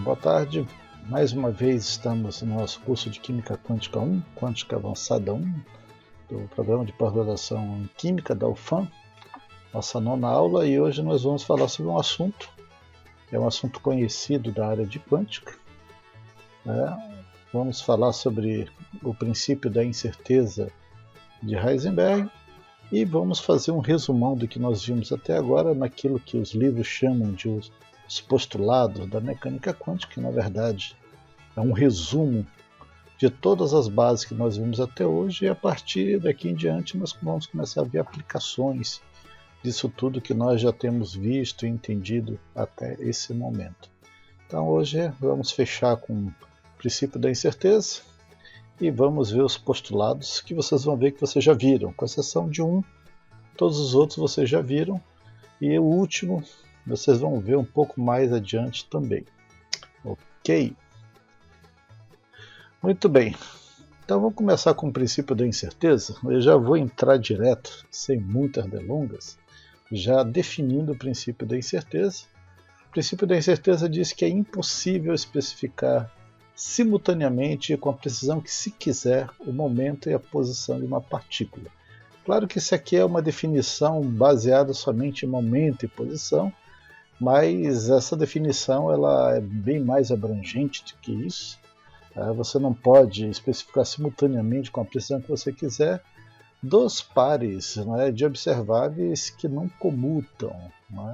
boa tarde. Mais uma vez estamos no nosso curso de Química Quântica 1, Quântica Avançada 1, do programa de pós-graduação em Química da UFAM, nossa nona aula, e hoje nós vamos falar sobre um assunto conhecido da área de quântica. Vamos falar sobre o princípio da incerteza de Heisenberg e vamos fazer um resumão do que nós vimos até agora naquilo que os livros chamam de os postulados da mecânica quântica, que na verdade é um resumo de todas as bases que nós vimos até hoje, e a partir daqui em diante nós vamos começar a ver aplicações disso tudo que nós já temos visto e entendido até esse momento. Então hoje vamos fechar com o princípio da incerteza e vamos ver os postulados que vocês vão ver que vocês já viram, com exceção de um, todos os outros vocês já viram, e o último vocês vão ver um pouco mais adiante também. Ok? Muito bem. Então vamos começar com o princípio da incerteza. Eu já vou entrar direto, sem muitas delongas, já definindo o princípio da incerteza. O princípio da incerteza diz que é impossível especificar simultaneamente e com a precisão que se quiser o momento e a posição de uma partícula. Claro que isso aqui é uma definição baseada somente em momento e posição, mas essa definição ela é bem mais abrangente do que isso. Você não pode especificar simultaneamente com a precisão que você quiser dos pares, de observáveis que não comutam.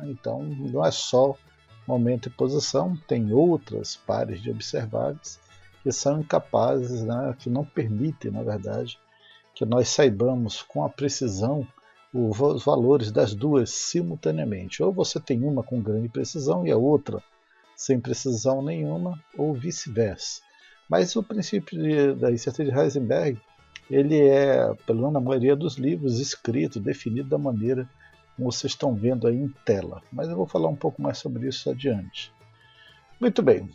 Então não é só momento e posição, tem outras pares de observáveis que são incapazes, que não permitem, na verdade, que nós saibamos com a precisão os valores das duas simultaneamente. Ou você tem uma com grande precisão e a outra sem precisão nenhuma, ou vice-versa. Mas o princípio da incerteza de Heisenberg, ele é, pelo menos na maioria dos livros, escrito, definido da maneira como vocês estão vendo aí em tela. Mas eu vou falar um pouco mais sobre isso adiante. Muito bem.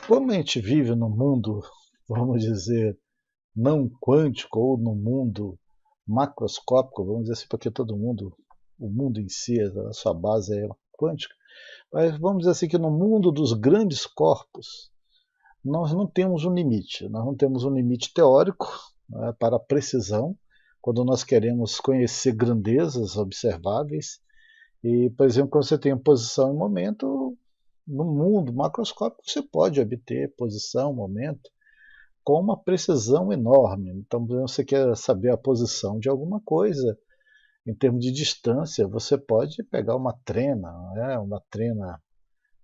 Como a gente vive num mundo, vamos dizer, não quântico, ou no mundo macroscópico, vamos dizer assim, porque todo mundo, o mundo em si, a sua base é quântica, mas vamos dizer assim que no mundo dos grandes corpos, nós não temos um limite. Nós não temos um limite teórico para a precisão, quando nós queremos conhecer grandezas observáveis. E, por exemplo, quando você tem posição e momento, no mundo macroscópico você pode obter posição, momento, com uma precisão enorme. Então, você quer saber a posição de alguma coisa, em termos de distância, você pode pegar uma trena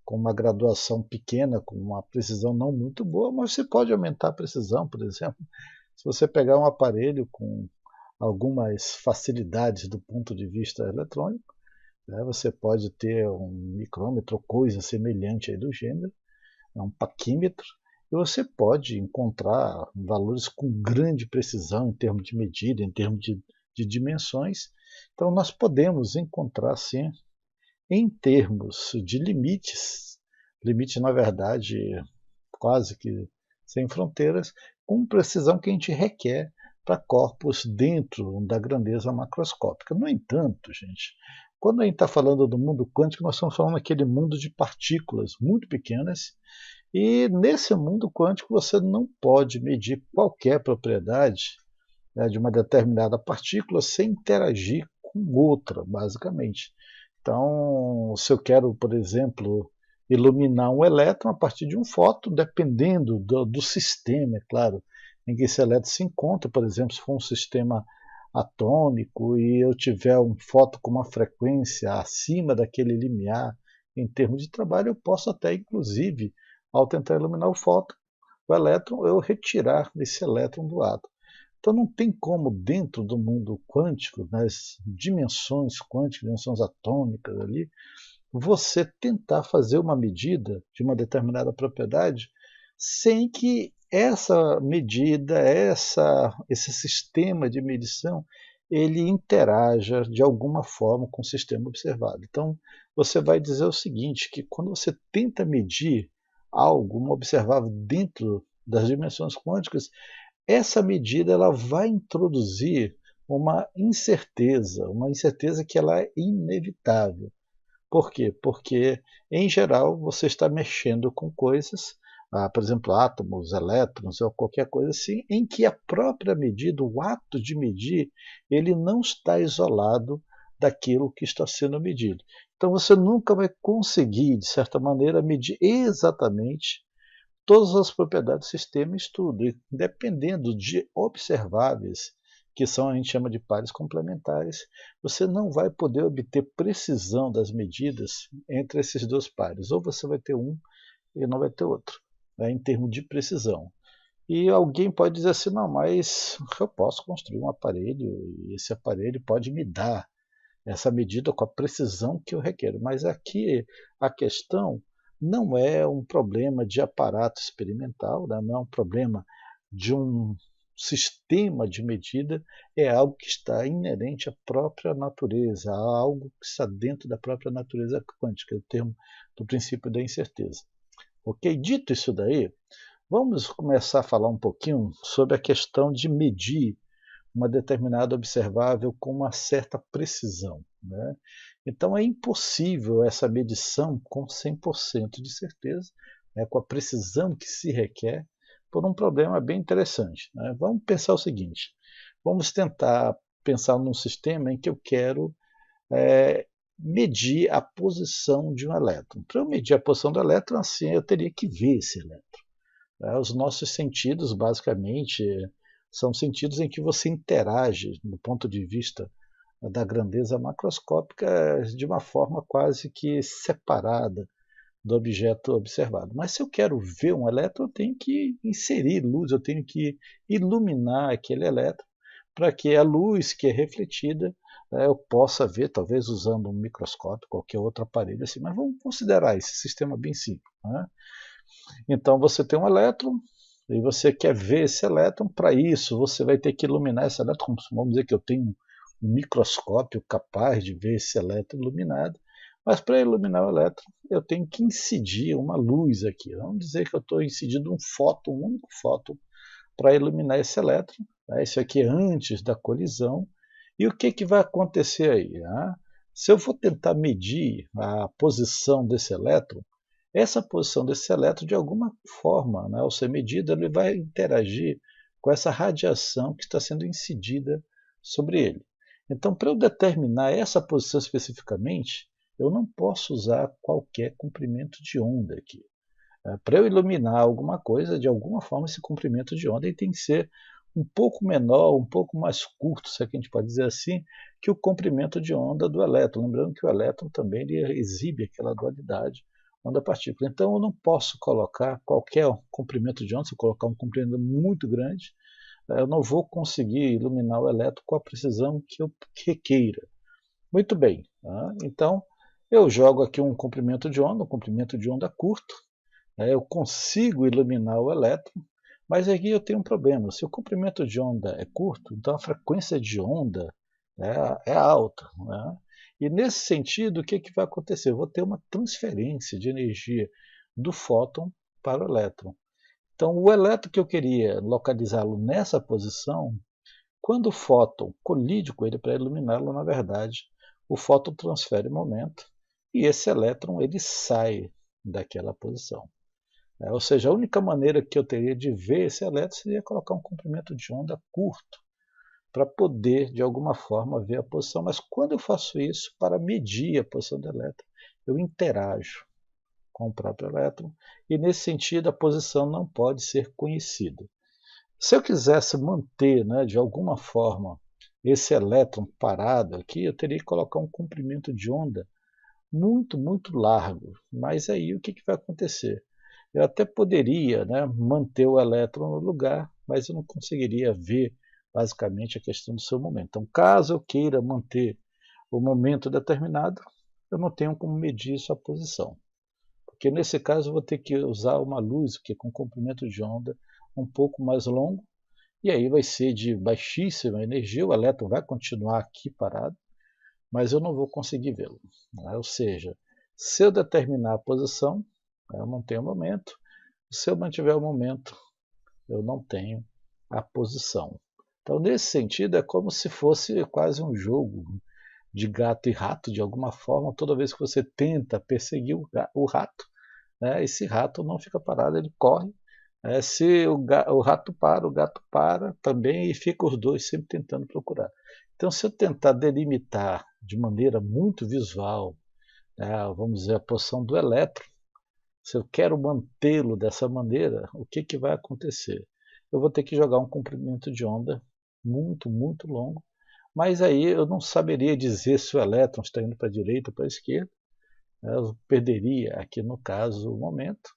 com uma graduação pequena, com uma precisão não muito boa, mas você pode aumentar a precisão, por exemplo. Se você pegar um aparelho com algumas facilidades do ponto de vista eletrônico, você pode ter um micrômetro ou coisa semelhante aí do gênero, um paquímetro, e você pode encontrar valores com grande precisão em termos de medida, em termos de dimensões. Então nós podemos encontrar, sim, em termos de limites na verdade quase que sem fronteiras, com precisão que a gente requer para corpos dentro da grandeza macroscópica. No entanto, gente, quando a gente está falando do mundo quântico, nós estamos falando daquele mundo de partículas muito pequenas, e nesse mundo quântico você não pode medir qualquer propriedade de uma determinada partícula sem interagir com outra, basicamente. Então, se eu quero, por exemplo, iluminar um elétron a partir de um fóton, dependendo do sistema, é claro, em que esse elétron se encontra, por exemplo, se for um sistema atômico e eu tiver um fóton com uma frequência acima daquele limiar em termos de trabalho, eu posso até, inclusive, ao tentar iluminar o elétron, eu retirar esse elétron do átomo. Então não tem como, dentro do mundo quântico, nas dimensões quânticas, dimensões atômicas ali, você tentar fazer uma medida de uma determinada propriedade sem que essa medida, esse sistema de medição, ele interaja de alguma forma com o sistema observado. Então você vai dizer o seguinte, que quando você tenta medir algo, um observável dentro das dimensões quânticas, essa medida ela vai introduzir uma incerteza que ela é inevitável. Por quê? Porque, em geral, você está mexendo com coisas, por exemplo, átomos, elétrons ou qualquer coisa assim, em que a própria medida, o ato de medir, ele não está isolado daquilo que está sendo medido. Então você nunca vai conseguir, de certa maneira, medir exatamente todas as propriedades do sistema em estudo, e dependendo de observáveis, que são, a gente chama de pares complementares, você não vai poder obter precisão das medidas entre esses dois pares. Ou você vai ter um e não vai ter outro, em termos de precisão. E alguém pode dizer assim, não, mas eu posso construir um aparelho e esse aparelho pode me dar essa medida com a precisão que eu requero. Mas aqui a questão não é um problema de aparato experimental, né? Não é um problema de um sistema de medida, é algo que está inerente à própria natureza, algo que está dentro da própria natureza quântica, é o termo do princípio da incerteza. Ok? Dito isso daí, vamos começar a falar um pouquinho sobre a questão de medir uma determinada observável com uma certa precisão, né? Então é impossível essa medição com 100% de certeza, né, com a precisão que se requer, por um problema bem interessante, né? Vamos pensar o seguinte, vamos tentar pensar num sistema em que eu quero medir a posição de um elétron. Para eu medir a posição do elétron, assim, eu teria que ver esse elétron. Os nossos sentidos, basicamente, são sentidos em que você interage, do ponto de vista da grandeza macroscópica, de uma forma quase que separada do objeto observado. Mas se eu quero ver um elétron, eu tenho que inserir luz, eu tenho que iluminar aquele elétron para que a luz que é refletida eu possa ver, talvez usando um microscópio, qualquer outro aparelho assim. Mas vamos considerar esse sistema bem simples, né? Então você tem um elétron e você quer ver esse elétron. Para isso você vai ter que iluminar esse elétron. Vamos dizer que eu tenho um microscópio capaz de ver esse elétron iluminado, mas para iluminar o elétron eu tenho que incidir uma luz aqui. Vamos dizer que eu estou incidindo um fóton, um único fóton, para iluminar esse elétron. Isso aqui é antes da colisão. E o que vai acontecer aí? Se eu for tentar medir a posição desse elétron, essa posição desse elétron, de alguma forma, né, ao ser medida, ele vai interagir com essa radiação que está sendo incidida sobre ele. Então, para eu determinar essa posição especificamente, eu não posso usar qualquer comprimento de onda aqui. Para eu iluminar alguma coisa, de alguma forma, esse comprimento de onda ele tem que ser um pouco menor, um pouco mais curto, se é que a gente pode dizer assim, que o comprimento de onda do elétron. Lembrando que o elétron também ele exibe aquela dualidade onda-partícula. Então eu não posso colocar qualquer comprimento de onda, se eu colocar um comprimento muito grande, eu não vou conseguir iluminar o elétron com a precisão que eu requeira. Muito bem, então eu jogo aqui um comprimento de onda curto, eu consigo iluminar o elétron, mas aqui eu tenho um problema. Se o comprimento de onda é curto, então a frequência de onda é alta, né? E nesse sentido, o que vai acontecer? Eu vou ter uma transferência de energia do fóton para o elétron. Então, o elétron que eu queria localizá-lo nessa posição, quando o fóton colide com ele para iluminá-lo, na verdade, o fóton transfere momento e esse elétron ele sai daquela posição. Ou seja, a única maneira que eu teria de ver esse elétron seria colocar um comprimento de onda curto, para poder, de alguma forma, ver a posição. Mas quando eu faço isso para medir a posição do elétron, eu interajo com o próprio elétron e, nesse sentido, a posição não pode ser conhecida. Se eu quisesse manter, de alguma forma, esse elétron parado aqui, eu teria que colocar um comprimento de onda muito, muito largo. Mas aí o que vai acontecer? Eu até poderia manter o elétron no lugar, mas eu não conseguiria ver basicamente a questão do seu momento. Então, caso eu queira manter o momento determinado, eu não tenho como medir sua posição. Porque nesse caso eu vou ter que usar uma luz que com comprimento de onda um pouco mais longo, e aí vai ser de baixíssima energia, o elétron vai continuar aqui parado, mas eu não vou conseguir vê-lo. Ou seja, se eu determinar a posição, eu não tenho momento. Se eu mantiver o momento, eu não tenho a posição. Então, nesse sentido, é como se fosse quase um jogo de gato e rato, de alguma forma, toda vez que você tenta perseguir o rato, né, esse rato não fica parado, ele corre. Se o rato para, o gato para também, e fica os dois sempre tentando procurar. Então, se eu tentar delimitar de maneira muito visual, vamos dizer, a posição do elétron, se eu quero mantê-lo dessa maneira, o que vai acontecer? Eu vou ter que jogar um comprimento de onda muito, muito longo, mas aí eu não saberia dizer se o elétron está indo para a direita ou para a esquerda. Eu perderia aqui, no caso, o momento.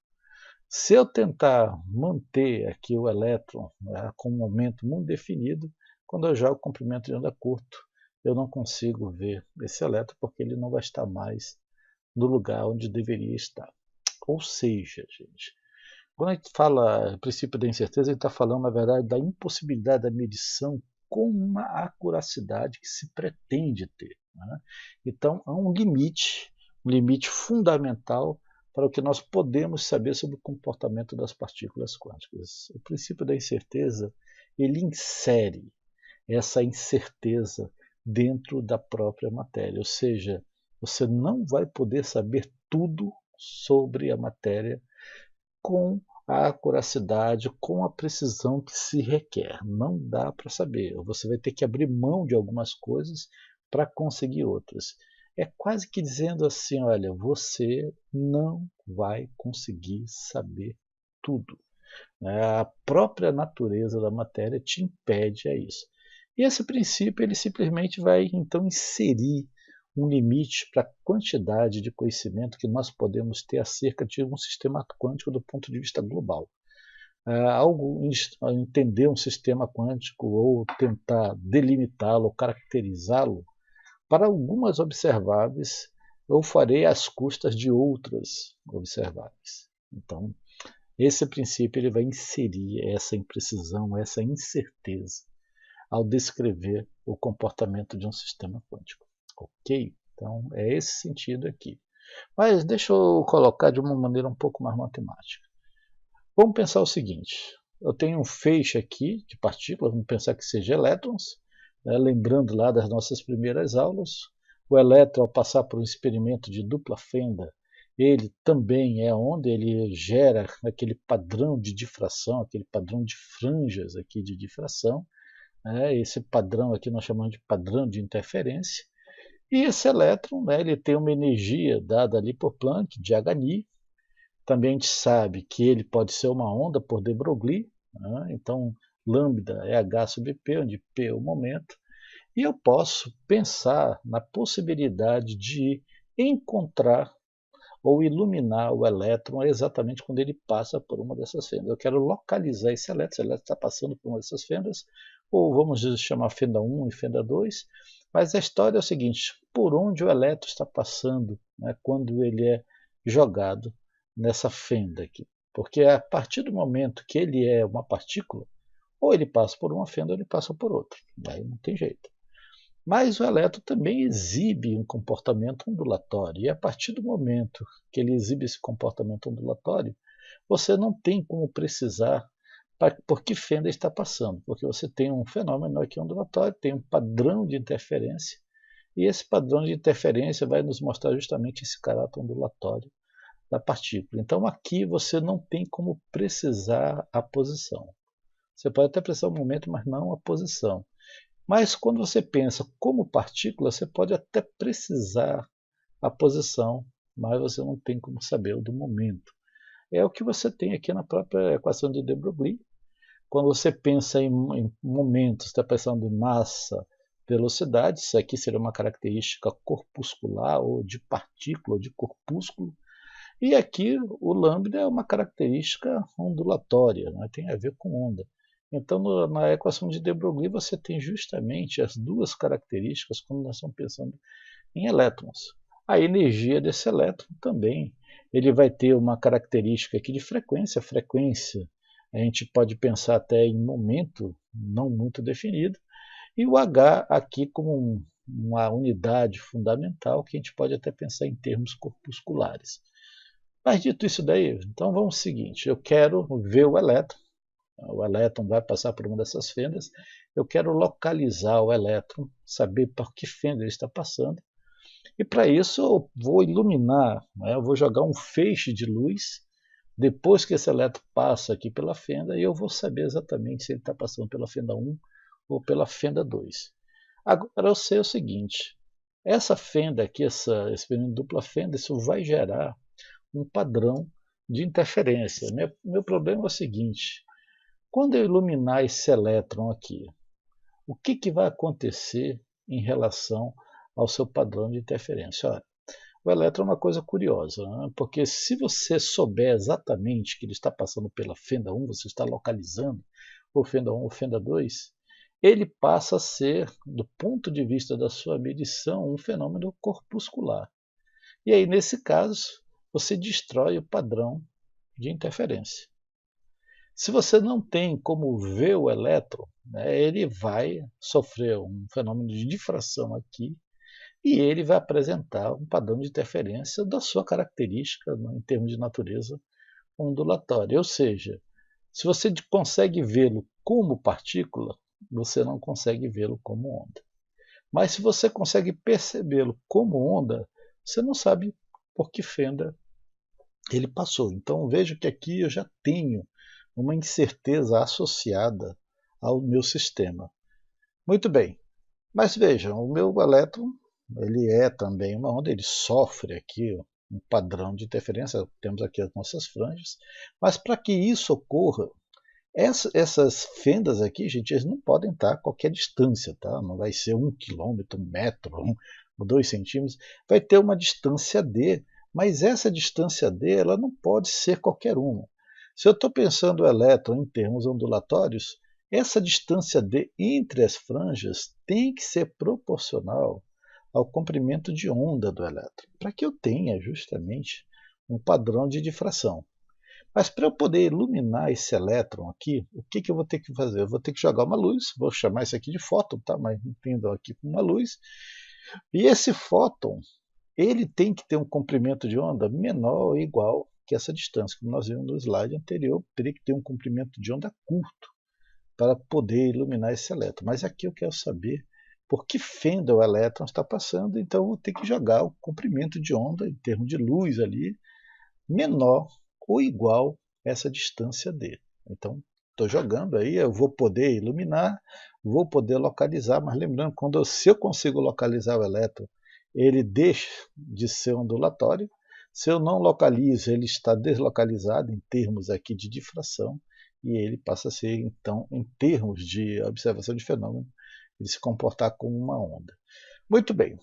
Se eu tentar manter aqui o elétron, com um momento muito definido, quando eu jogo comprimento de onda curto, eu não consigo ver esse elétron porque ele não vai estar mais no lugar onde deveria estar. Ou seja, gente, quando a gente fala princípio da incerteza, a gente está falando, na verdade, da impossibilidade da medição com uma acuracidade que se pretende ter. Né? Então, há um limite fundamental para o que nós podemos saber sobre o comportamento das partículas quânticas. O princípio da incerteza, ele insere essa incerteza dentro da própria matéria, ou seja, você não vai poder saber tudo sobre a matéria com a acuracidade, com a precisão que se requer. Não dá para saber. Você vai ter que abrir mão de algumas coisas para conseguir outras. É quase que dizendo assim, olha, você não vai conseguir saber tudo. A própria natureza da matéria te impede a isso. E esse princípio ele simplesmente vai então inserir um limite para a quantidade de conhecimento que nós podemos ter acerca de um sistema quântico do ponto de vista global. Entender um sistema quântico ou tentar delimitá-lo, caracterizá-lo, para algumas observáveis, eu farei às custas de outras observáveis. Então, esse princípio ele vai inserir essa imprecisão, essa incerteza, ao descrever o comportamento de um sistema quântico. Ok? Então, é esse sentido aqui. Mas deixa eu colocar de uma maneira um pouco mais matemática. Vamos pensar o seguinte. Eu tenho um feixe aqui de partículas, vamos pensar que seja elétrons, lembrando lá das nossas primeiras aulas. O elétron, ao passar por um experimento de dupla fenda, ele também é onde ele gera aquele padrão de difração, aquele padrão de franjas aqui de difração. Esse padrão aqui nós chamamos de padrão de interferência. E esse elétron, ele tem uma energia dada ali por Planck, de hν. Também a gente sabe que ele pode ser uma onda por de Broglie. Então, lambda é h sobre p, onde p é o momento. E eu posso pensar na possibilidade de encontrar ou iluminar o elétron exatamente quando ele passa por uma dessas fendas. Eu quero localizar esse elétron está passando por uma dessas fendas, ou vamos chamar fenda 1 e fenda 2, mas a história é o seguinte, por onde o elétron está passando, quando ele é jogado nessa fenda aqui. Porque a partir do momento que ele é uma partícula, ou ele passa por uma fenda ou ele passa por outra. Aí não tem jeito. Mas o elétron também exibe um comportamento ondulatório. E a partir do momento que ele exibe esse comportamento ondulatório, você não tem como precisar por que fenda está passando. Porque você tem um fenômeno aqui ondulatório, tem um padrão de interferência. E esse padrão de interferência vai nos mostrar justamente esse caráter ondulatório da partícula. Então aqui você não tem como precisar a posição. Você pode até precisar o momento, mas não a posição. Mas quando você pensa como partícula, você pode até precisar a posição, mas você não tem como saber o do momento. É o que você tem aqui na própria equação de de Broglie. Quando você pensa em momentos, está pensando em massa, velocidade, isso aqui seria uma característica corpuscular, ou de partícula, ou de corpúsculo. E aqui o lambda é uma característica ondulatória, tem a ver com onda. Então, na equação de de Broglie, você tem justamente as duas características quando nós estamos pensando em elétrons. A energia desse elétron também. Ele vai ter uma característica aqui de frequência. A frequência a gente pode pensar até em momento não muito definido. E o H aqui como uma unidade fundamental que a gente pode até pensar em termos corpusculares. Mas dito isso daí, então vamos ao seguinte, eu quero ver o elétron, O elétron vai passar por uma dessas fendas. Eu quero localizar o elétron, saber por que fenda ele está passando. E para isso eu vou iluminar, né? Eu vou jogar um feixe de luz depois que esse elétron passa aqui pela fenda, e eu vou saber exatamente se ele está passando pela fenda 1 ou pela fenda 2. Agora eu sei o seguinte, essa fenda aqui, esse período dupla fenda, isso vai gerar um padrão de interferência. Meu problema é o seguinte, quando eu iluminar esse elétron aqui, o que vai acontecer em relação ao seu padrão de interferência? Olha, o elétron é uma coisa curiosa, né? Porque se você souber exatamente que ele está passando pela fenda 1, você está localizando ou fenda 1 ou fenda 2, ele passa a ser, do ponto de vista da sua medição, um fenômeno corpuscular. E aí, nesse caso, você destrói o padrão de interferência. Se você não tem como ver o elétron, né, ele vai sofrer um fenômeno de difração aqui, e ele vai apresentar um padrão de interferência da sua característica, né, em termos de natureza ondulatória. Ou seja, se você consegue vê-lo como partícula, você não consegue vê-lo como onda. Mas se você consegue percebê-lo como onda, você não sabe por que fenda ele passou. Então veja que aqui eu já tenho uma incerteza associada ao meu sistema. Muito bem, mas vejam, o meu elétron ele é também uma onda, ele sofre aqui um padrão de interferência, temos aqui as nossas franjas, mas para que isso ocorra, essas fendas aqui, gente, eles não podem estar a qualquer distância, tá? Não vai ser 1 quilômetro, 1 metro, 2 centímetros, vai ter uma distância D, mas essa distância D ela não pode ser qualquer uma. Se eu estou pensando o elétron em termos ondulatórios, essa distância D entre as franjas tem que ser proporcional ao comprimento de onda do elétron, para que eu tenha justamente um padrão de difração. Mas para eu poder iluminar esse elétron aqui, o que eu vou ter que fazer? Eu vou ter que jogar uma luz, vou chamar isso aqui de fóton, tá? Mas entendo aqui como uma luz. E esse fóton, ele tem que ter um comprimento de onda menor ou igual que essa distância. Como nós vimos no slide anterior, teria que ter um comprimento de onda curto para poder iluminar esse elétron. Mas aqui eu quero saber por que fenda o elétron está passando, então eu vou ter que jogar o comprimento de onda em termos de luz ali menor ou igual a essa distância D. Então, estou jogando aí, eu vou poder iluminar, vou poder localizar, mas lembrando, se eu consigo localizar o elétron, ele deixa de ser ondulatório. Se eu não localizo, ele está deslocalizado em termos aqui de difração, e ele passa a ser, então, em termos de observação de fenômeno, ele se comportar como uma onda. Muito bem.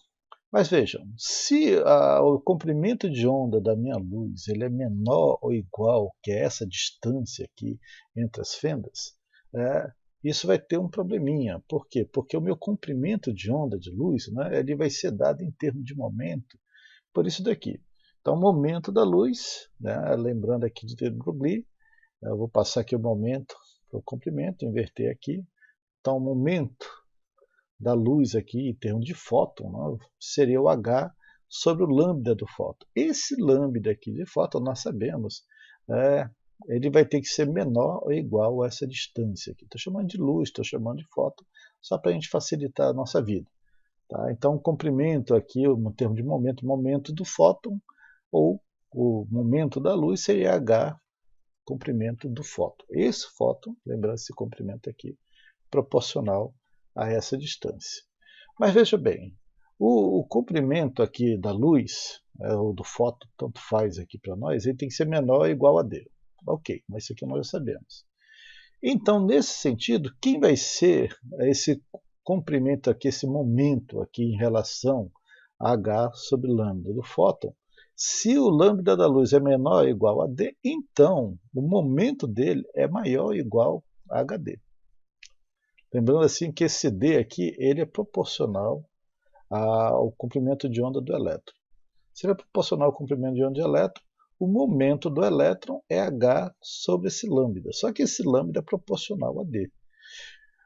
Mas vejam, se o comprimento de onda da minha luz ele é menor ou igual que essa distância aqui entre as fendas, isso vai ter um probleminha. Por quê? Porque o meu comprimento de onda de luz, né, ele vai ser dado em termos de momento por isso daqui. Então, o momento da luz, né, lembrando aqui de De Broglie, eu vou passar aqui o momento para o comprimento, inverter aqui. Então, o momento da luz aqui, em termos de fóton, né, seria o H sobre o lambda do fóton. Esse lambda aqui de fóton, nós sabemos, ele vai ter que ser menor ou igual a essa distância aqui. Estou chamando de luz, estou chamando de fóton, só para a gente facilitar a nossa vida. Tá? Então, o comprimento aqui, no termo de momento do fóton, ou o momento da luz seria H, comprimento do fóton. Esse fóton, lembrando esse comprimento aqui, proporcional a essa distância. Mas veja bem, o comprimento aqui da luz, ou do fóton, tanto faz aqui para nós, ele tem que ser menor ou igual a D. Ok, mas isso aqui nós já sabemos. Então, nesse sentido, quem vai ser esse comprimento aqui, esse momento aqui em relação a H sobre lambda do fóton? Se o lambda da luz é menor ou igual a D, então o momento dele é maior ou igual a HD. Lembrando assim que esse D aqui ele é proporcional ao comprimento de onda do elétron. Se ele é proporcional ao comprimento de onda de elétron, o momento do elétron é H sobre esse lambda. Só que esse lambda é proporcional a D.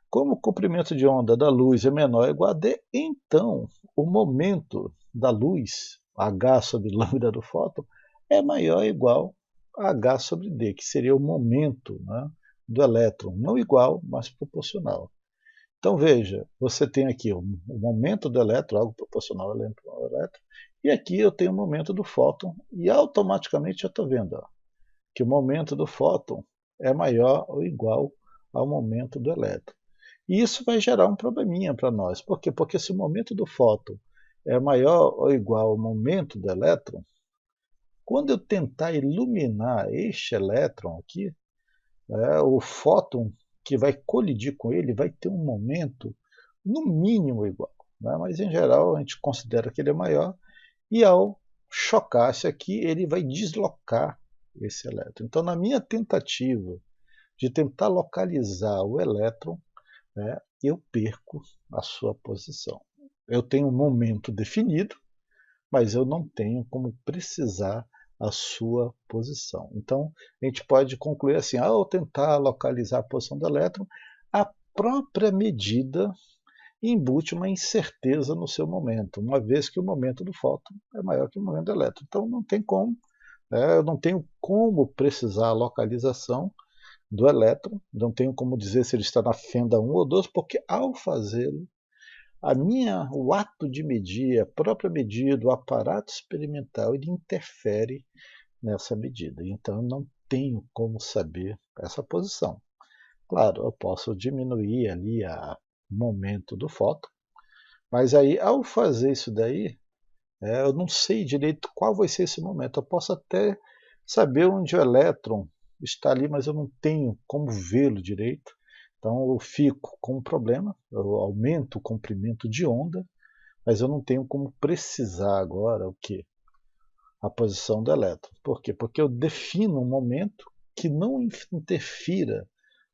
Como o comprimento de onda da luz é menor ou igual a D, então o momento da luz, H sobre lambda do fóton, é maior ou igual a H sobre D, que seria o momento, né, do elétron, não igual, mas proporcional. Então veja, você tem aqui o momento do elétron, algo proporcional ao elétron, e aqui eu tenho o momento do fóton, e automaticamente eu estou vendo que o momento do fóton é maior ou igual ao momento do elétron. E isso vai gerar um probleminha para nós. Por quê? Porque se o momento do fóton é maior ou igual ao momento do elétron, quando eu tentar iluminar este elétron aqui, o fóton que vai colidir com ele vai ter um momento no mínimo igual. Né? Mas em geral a gente considera que ele é maior, e ao chocar-se aqui, ele vai deslocar esse elétron. Então, na minha tentativa de tentar localizar o elétron, né, eu perco a sua posição. Eu tenho um momento definido, mas eu não tenho como precisar a sua posição. Então, a gente pode concluir assim, ao tentar localizar a posição do elétron, a própria medida embute uma incerteza no seu momento, uma vez que o momento do fóton é maior que o momento do elétron. Então, não tem como, eu não tenho como precisar a localização do elétron, não tenho como dizer se ele está na fenda 1 ou 2, porque ao fazê-lo, o ato de medir, a própria medida, o aparato experimental, ele interfere nessa medida. Então, eu não tenho como saber essa posição. Claro, eu posso diminuir ali o momento do fóton, mas aí, ao fazer isso daí, eu não sei direito qual vai ser esse momento. Eu posso até saber onde o elétron está ali, mas eu não tenho como vê-lo direito. Então eu fico com um problema, eu aumento o comprimento de onda, mas eu não tenho como precisar agora o quê? A posição do elétron. Por quê? Porque eu defino um momento que não interfira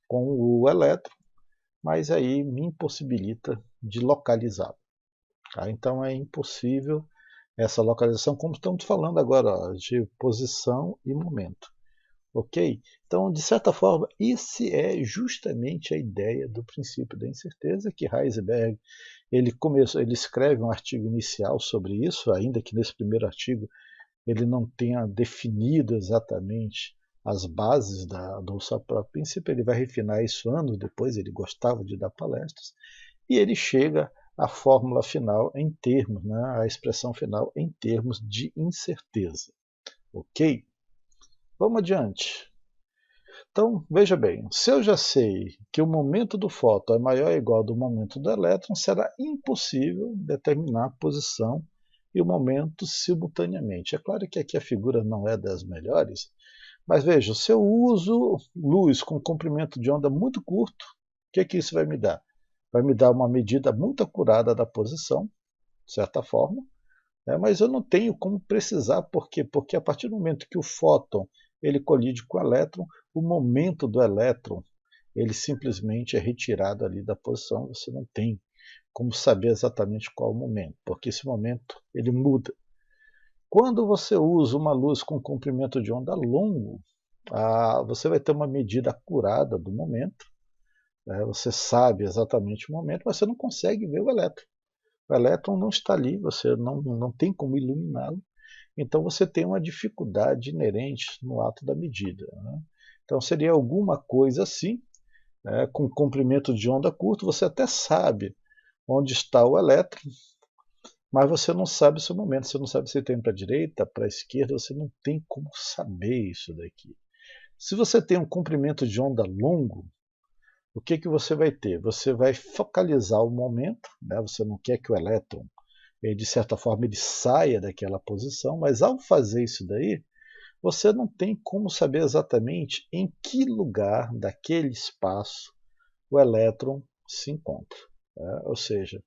com o elétron, mas aí me impossibilita de localizá-lo. Tá? Então é impossível essa localização, como estamos falando agora, de posição e momento. Ok? Então, de certa forma, isso é justamente a ideia do princípio da incerteza, que Heisenberg ele escreve um artigo inicial sobre isso, ainda que nesse primeiro artigo ele não tenha definido exatamente as bases do seu próprio princípio, ele vai refinar isso anos depois, ele gostava de dar palestras, e ele chega à fórmula final em termos, a expressão final em termos de incerteza. Ok? Vamos adiante. Então, veja bem, se eu já sei que o momento do fóton é maior ou igual ao do momento do elétron, será impossível determinar a posição e o momento simultaneamente. É claro que aqui a figura não é das melhores, mas veja, se eu uso luz com comprimento de onda muito curto, o que isso vai me dar? Vai me dar uma medida muito acurada da posição, de certa forma, mas eu não tenho como precisar, por quê? Porque a partir do momento que o fóton ele colide com o elétron, o momento do elétron ele simplesmente é retirado ali da posição, você não tem como saber exatamente qual o momento, porque esse momento ele muda. Quando você usa uma luz com comprimento de onda longo, você vai ter uma medida acurada do momento, você sabe exatamente o momento, mas você não consegue ver o elétron. O elétron não está ali, você não tem como iluminá-lo, então você tem uma dificuldade inerente no ato da medida. Né? Então seria alguma coisa assim, com comprimento de onda curto, você até sabe onde está o elétron, mas você não sabe o seu momento, você não sabe se tem para a direita, para a esquerda, você não tem como saber isso daqui. Se você tem um comprimento de onda longo, o que você vai ter? Você vai focalizar o momento, você não quer que o elétron, de certa forma, ele saia daquela posição, mas ao fazer isso daí, você não tem como saber exatamente em que lugar daquele espaço o elétron se encontra. Ou seja,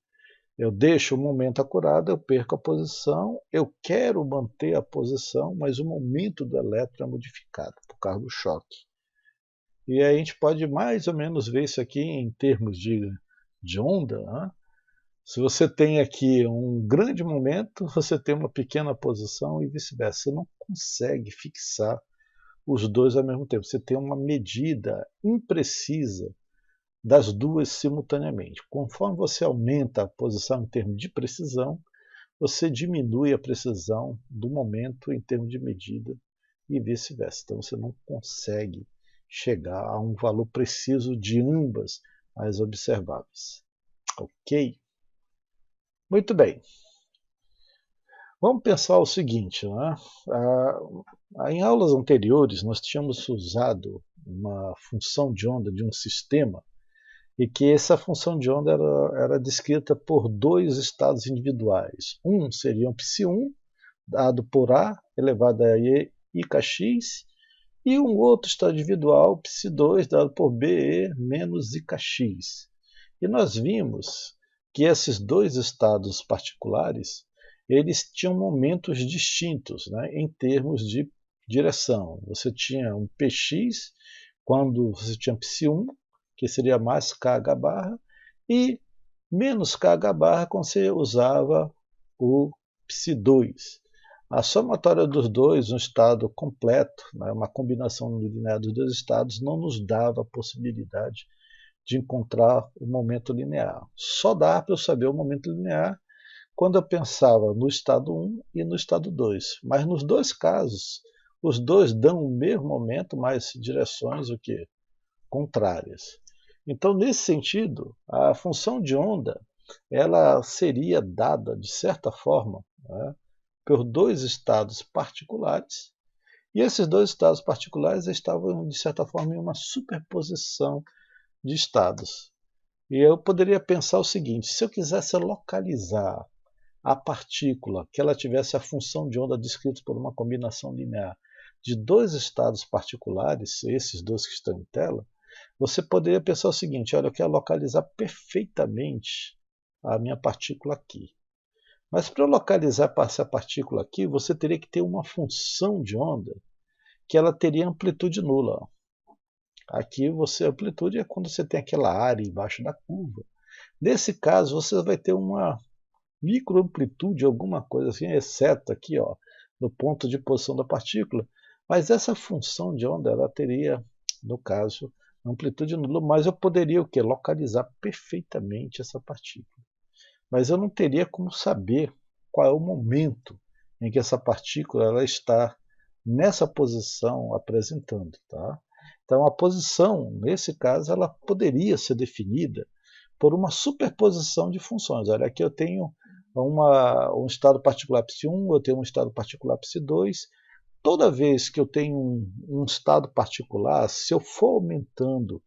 eu deixo o momento acurado, eu perco a posição, eu quero manter a posição, mas o momento do elétron é modificado por causa do choque. E aí a gente pode mais ou menos ver isso aqui em termos de onda. Né? Se você tem aqui um grande momento, você tem uma pequena posição e vice-versa. Você não consegue fixar os dois ao mesmo tempo. Você tem uma medida imprecisa das duas simultaneamente. Conforme você aumenta a posição em termos de precisão, você diminui a precisão do momento em termos de medida e vice-versa. Então você não consegue chegar a um valor preciso de ambas as observáveis. Ok? Muito bem. Vamos pensar o seguinte, né? Em aulas anteriores nós tínhamos usado uma função de onda de um sistema e que essa função de onda era descrita por dois estados individuais. Um seria um psi1, dado por A elevado a ikx, e um outro estado individual, psi2, dado por BE menos ikx. E nós vimos que esses dois estados particulares eles tinham momentos distintos, né, em termos de direção. Você tinha um px quando você tinha psi1, que seria mais kh barra, e menos kh barra quando você usava o psi2. A somatória dos dois, um estado completo, né, uma combinação linear dos dois estados, não nos dava a possibilidade de encontrar o momento linear. Só dá para eu saber o momento linear quando eu pensava no estado 1 e no estado 2. Mas nos dois casos, os dois dão o mesmo momento, mas direções o quê? Contrárias. Então, nesse sentido, a função de onda ela seria dada, de certa forma, né, por dois estados particulares, e esses dois estados particulares estavam, de certa forma, em uma superposição de estados. E eu poderia pensar o seguinte: se eu quisesse localizar a partícula que ela tivesse a função de onda descrita por uma combinação linear de dois estados particulares, esses dois que estão em tela, você poderia pensar o seguinte: olha, eu quero localizar perfeitamente a minha partícula aqui. Mas para eu localizar essa partícula aqui, você teria que ter uma função de onda que ela teria amplitude nula. Aqui a amplitude é quando você tem aquela área embaixo da curva. Nesse caso, você vai ter uma microamplitude, alguma coisa assim, exceto aqui, ó, no ponto de posição da partícula. Mas essa função de onda, ela teria, no caso, amplitude nula, mas eu poderia o quê? Localizar perfeitamente essa partícula. Mas eu não teria como saber qual é o momento em que essa partícula ela está nessa posição apresentando. Tá? Então, a posição, nesse caso, ela poderia ser definida por uma superposição de funções. Olha, aqui eu tenho um estado particular psi1, eu tenho um estado particular psi2. Toda vez que eu tenho um estado particular, se eu for aumentando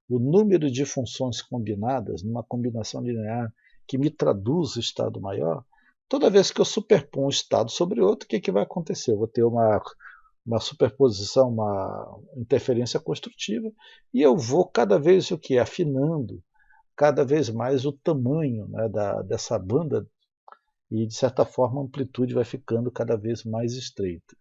o número de funções combinadas numa combinação linear que me traduz o estado maior, toda vez que eu superponho um estado sobre outro, o que vai acontecer? Eu vou ter uma superposição, uma interferência construtiva, e eu vou cada vez afinando cada vez mais o tamanho, né, dessa banda, e de certa forma a amplitude vai ficando cada vez mais estreita.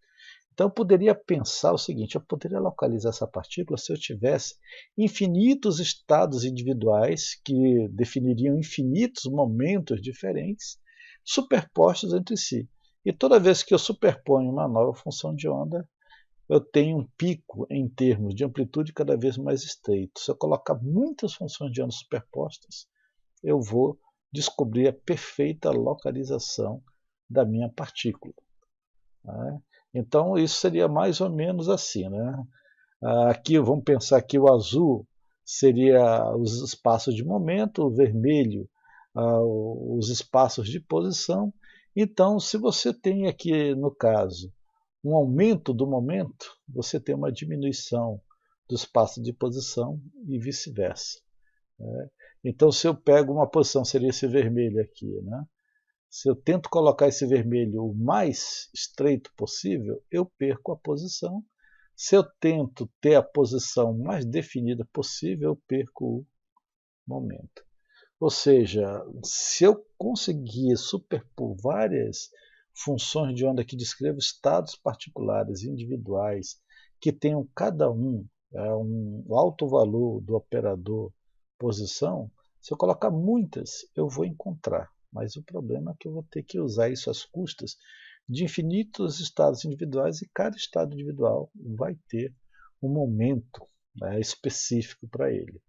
Então eu poderia pensar o seguinte: eu poderia localizar essa partícula se eu tivesse infinitos estados individuais que definiriam infinitos momentos diferentes superpostos entre si. E toda vez que eu superponho uma nova função de onda, eu tenho um pico em termos de amplitude cada vez mais estreito. Se eu colocar muitas funções de onda superpostas, eu vou descobrir a perfeita localização da minha partícula. Né? Então, isso seria mais ou menos assim. Né? Aqui, vamos pensar que o azul seria os espaços de momento, o vermelho, os espaços de posição. Então, se você tem aqui, no caso, um aumento do momento, você tem uma diminuição do espaço de posição e vice-versa. Né? Então, se eu pego uma posição, seria esse vermelho aqui, né? Se eu tento colocar esse vermelho o mais estreito possível, eu perco a posição. Se eu tento ter a posição mais definida possível, eu perco o momento. Ou seja, se eu conseguir superpor várias funções de onda que descrevam estados particulares individuais que tenham cada um um alto valor do operador posição, se eu colocar muitas, eu vou encontrar. Mas o problema é que eu vou ter que usar isso às custas de infinitos estados individuais, e cada estado individual vai ter um momento, né, específico para ele.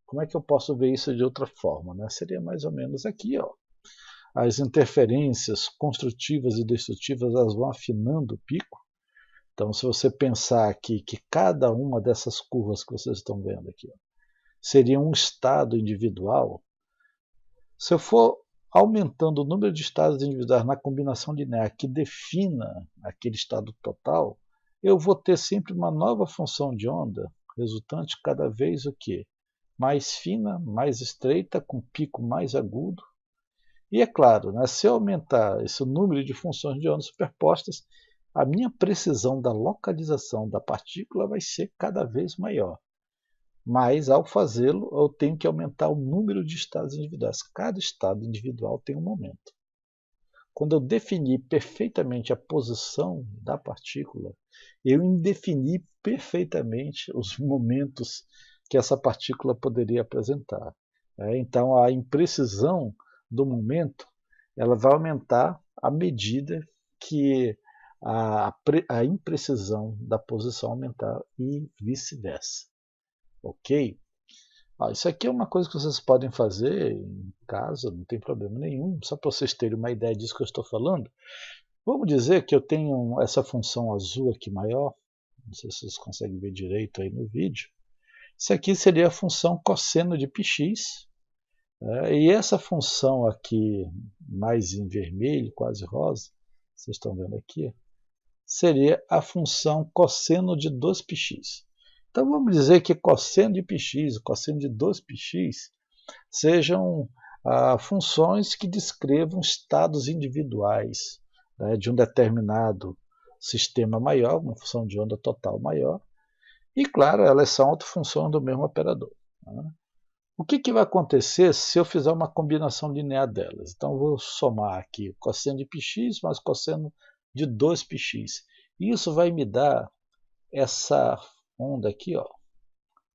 Como é que eu posso ver isso de outra forma? Né? Seria mais ou menos aqui. Ó. As interferências construtivas e destrutivas elas vão afinando o pico. Então, se você pensar aqui que cada uma dessas curvas que vocês estão vendo aqui seria um estado individual, se eu for aumentando o número de estados individuais na combinação linear que defina aquele estado total, eu vou ter sempre uma nova função de onda resultante cada vez o quê? Mais fina, mais estreita, com pico mais agudo. E é claro, né, se eu aumentar esse número de funções de onda superpostas, a minha precisão da localização da partícula vai ser cada vez maior. Mas, ao fazê-lo, eu tenho que aumentar o número de estados individuais. Cada estado individual tem um momento. Quando eu definir perfeitamente a posição da partícula, eu indefini perfeitamente os momentos que essa partícula poderia apresentar. Então, a imprecisão do momento ela vai aumentar à medida que a imprecisão da posição aumentar e vice-versa. Ok? Isso aqui é uma coisa que vocês podem fazer em casa, não tem problema nenhum. Só para vocês terem uma ideia disso que eu estou falando. Vamos dizer que eu tenho essa função azul aqui maior. Não sei se vocês conseguem ver direito aí no vídeo. Isso aqui seria a função cosseno de πx. E essa função aqui, mais em vermelho, quase rosa, vocês estão vendo aqui, seria a função cosseno de 2πx. Então vamos dizer que cosseno de πx e cosseno de 2πx sejam funções que descrevam estados individuais, né, de um determinado sistema maior, uma função de onda total maior, e claro, elas são autofunções do mesmo operador. Né? O que vai acontecer se eu fizer uma combinação linear delas? Então eu vou somar aqui cosseno de πx mais cosseno de 2πx. Isso vai me dar essa onda aqui, ó,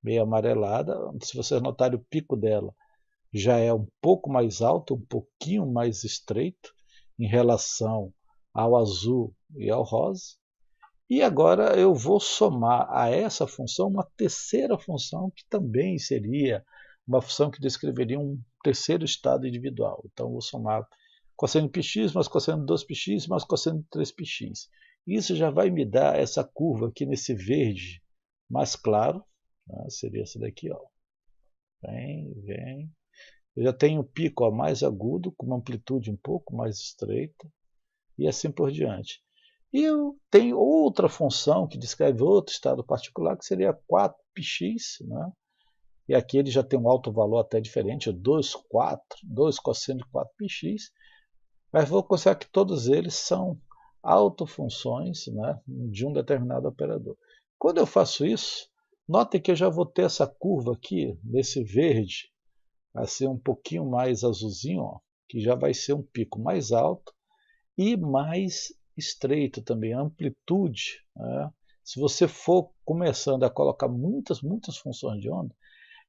meio amarelada. Se vocês notarem, o pico dela já é um pouco mais alto, um pouquinho mais estreito em relação ao azul e ao rosa. E agora eu vou somar a essa função uma terceira função que também seria uma função que descreveria um terceiro estado individual. Então eu vou somar cosseno de πx mais cosseno de 2πx mais cosseno de 3πx. Isso já vai me dar essa curva aqui nesse verde mais claro, né? Seria essa daqui, ó. Vem. Eu já tenho o pico mais agudo, com uma amplitude um pouco mais estreita, e assim por diante. E eu tenho outra função que descreve outro estado particular, que seria 4πx, né? E aqui ele já tem um alto valor até diferente, 2 cosseno de 4πx, mas vou considerar que todos eles são autofunções, né, de um determinado operador. Quando eu faço isso, notem que eu já vou ter essa curva aqui, nesse verde, assim um pouquinho mais azulzinho, ó, que já vai ser um pico mais alto e mais estreito também, a amplitude. Né? Se você for começando a colocar muitas funções de onda,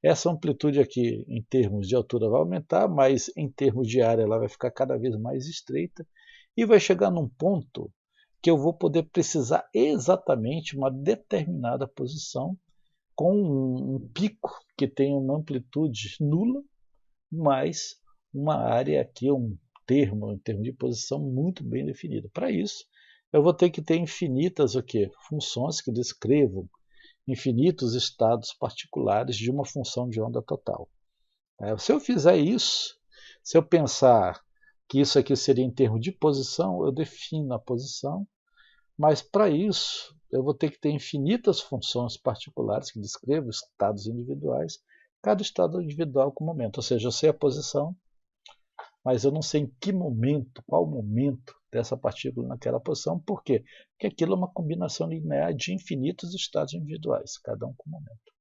essa amplitude aqui, em termos de altura, vai aumentar, mas em termos de área ela vai ficar cada vez mais estreita e vai chegar num ponto que eu vou poder precisar exatamente uma determinada posição com um pico que tem uma amplitude nula, mais uma área aqui, um termo, em termos de posição muito bem definido. Para isso, eu vou ter que ter infinitas funções que descrevam infinitos estados particulares de uma função de onda total. Se eu fizer isso, se eu pensar que isso aqui seria em termos de posição, eu defino a posição, mas para isso eu vou ter que ter infinitas funções particulares que descrevam estados individuais, cada estado individual com momento. Ou seja, eu sei a posição, mas eu não sei em que momento, qual momento dessa partícula naquela posição. Por quê? Porque aquilo é uma combinação linear de infinitos estados individuais, cada um com momento.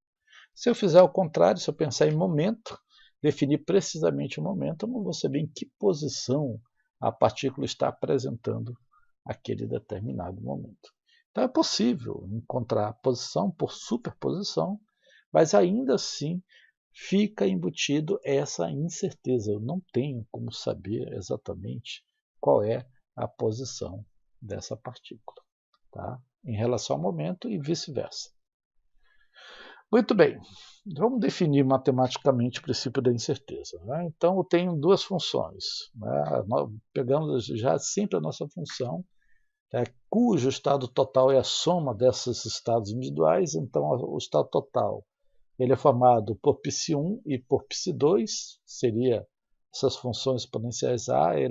Se eu fizer o contrário, se eu pensar em momento, definir precisamente o momento, eu não vou saber em que posição a partícula está apresentando aquele determinado momento. Então é possível encontrar posição por superposição, mas ainda assim fica embutido essa incerteza. Eu não tenho como saber exatamente qual é a posição dessa partícula, tá? Em relação ao momento e vice-versa. Muito bem, vamos definir matematicamente o princípio da incerteza. Né? Então eu tenho duas funções. Né? Pegamos já sempre a nossa função cujo estado total é a soma desses estados individuais. Então, o estado total ele é formado por π1 e por π2, seria essas funções exponenciais a e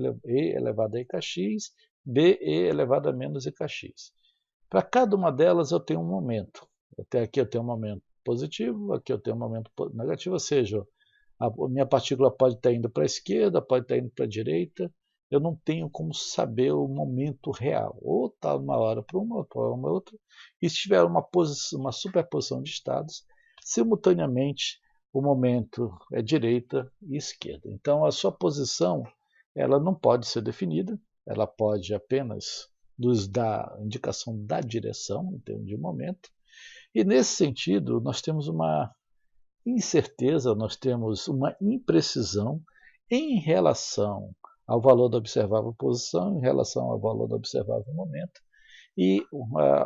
elevado a ikx, b e elevado a menos ikx. Para cada uma delas eu tenho um momento. Até aqui eu tenho um momento positivo, aqui eu tenho um momento negativo, ou seja, a minha partícula pode estar indo para a esquerda, pode estar indo para a direita. Eu não tenho como saber o momento real. Ou está uma hora para uma, outra hora para outra. E se tiver uma superposição de estados, simultaneamente o momento é direita e esquerda. Então a sua posição ela não pode ser definida, ela pode apenas nos dar indicação da direção em termos de momento. E nesse sentido nós temos uma incerteza, nós temos uma imprecisão em relação ao valor da observável posição, em relação ao valor da observável momento. E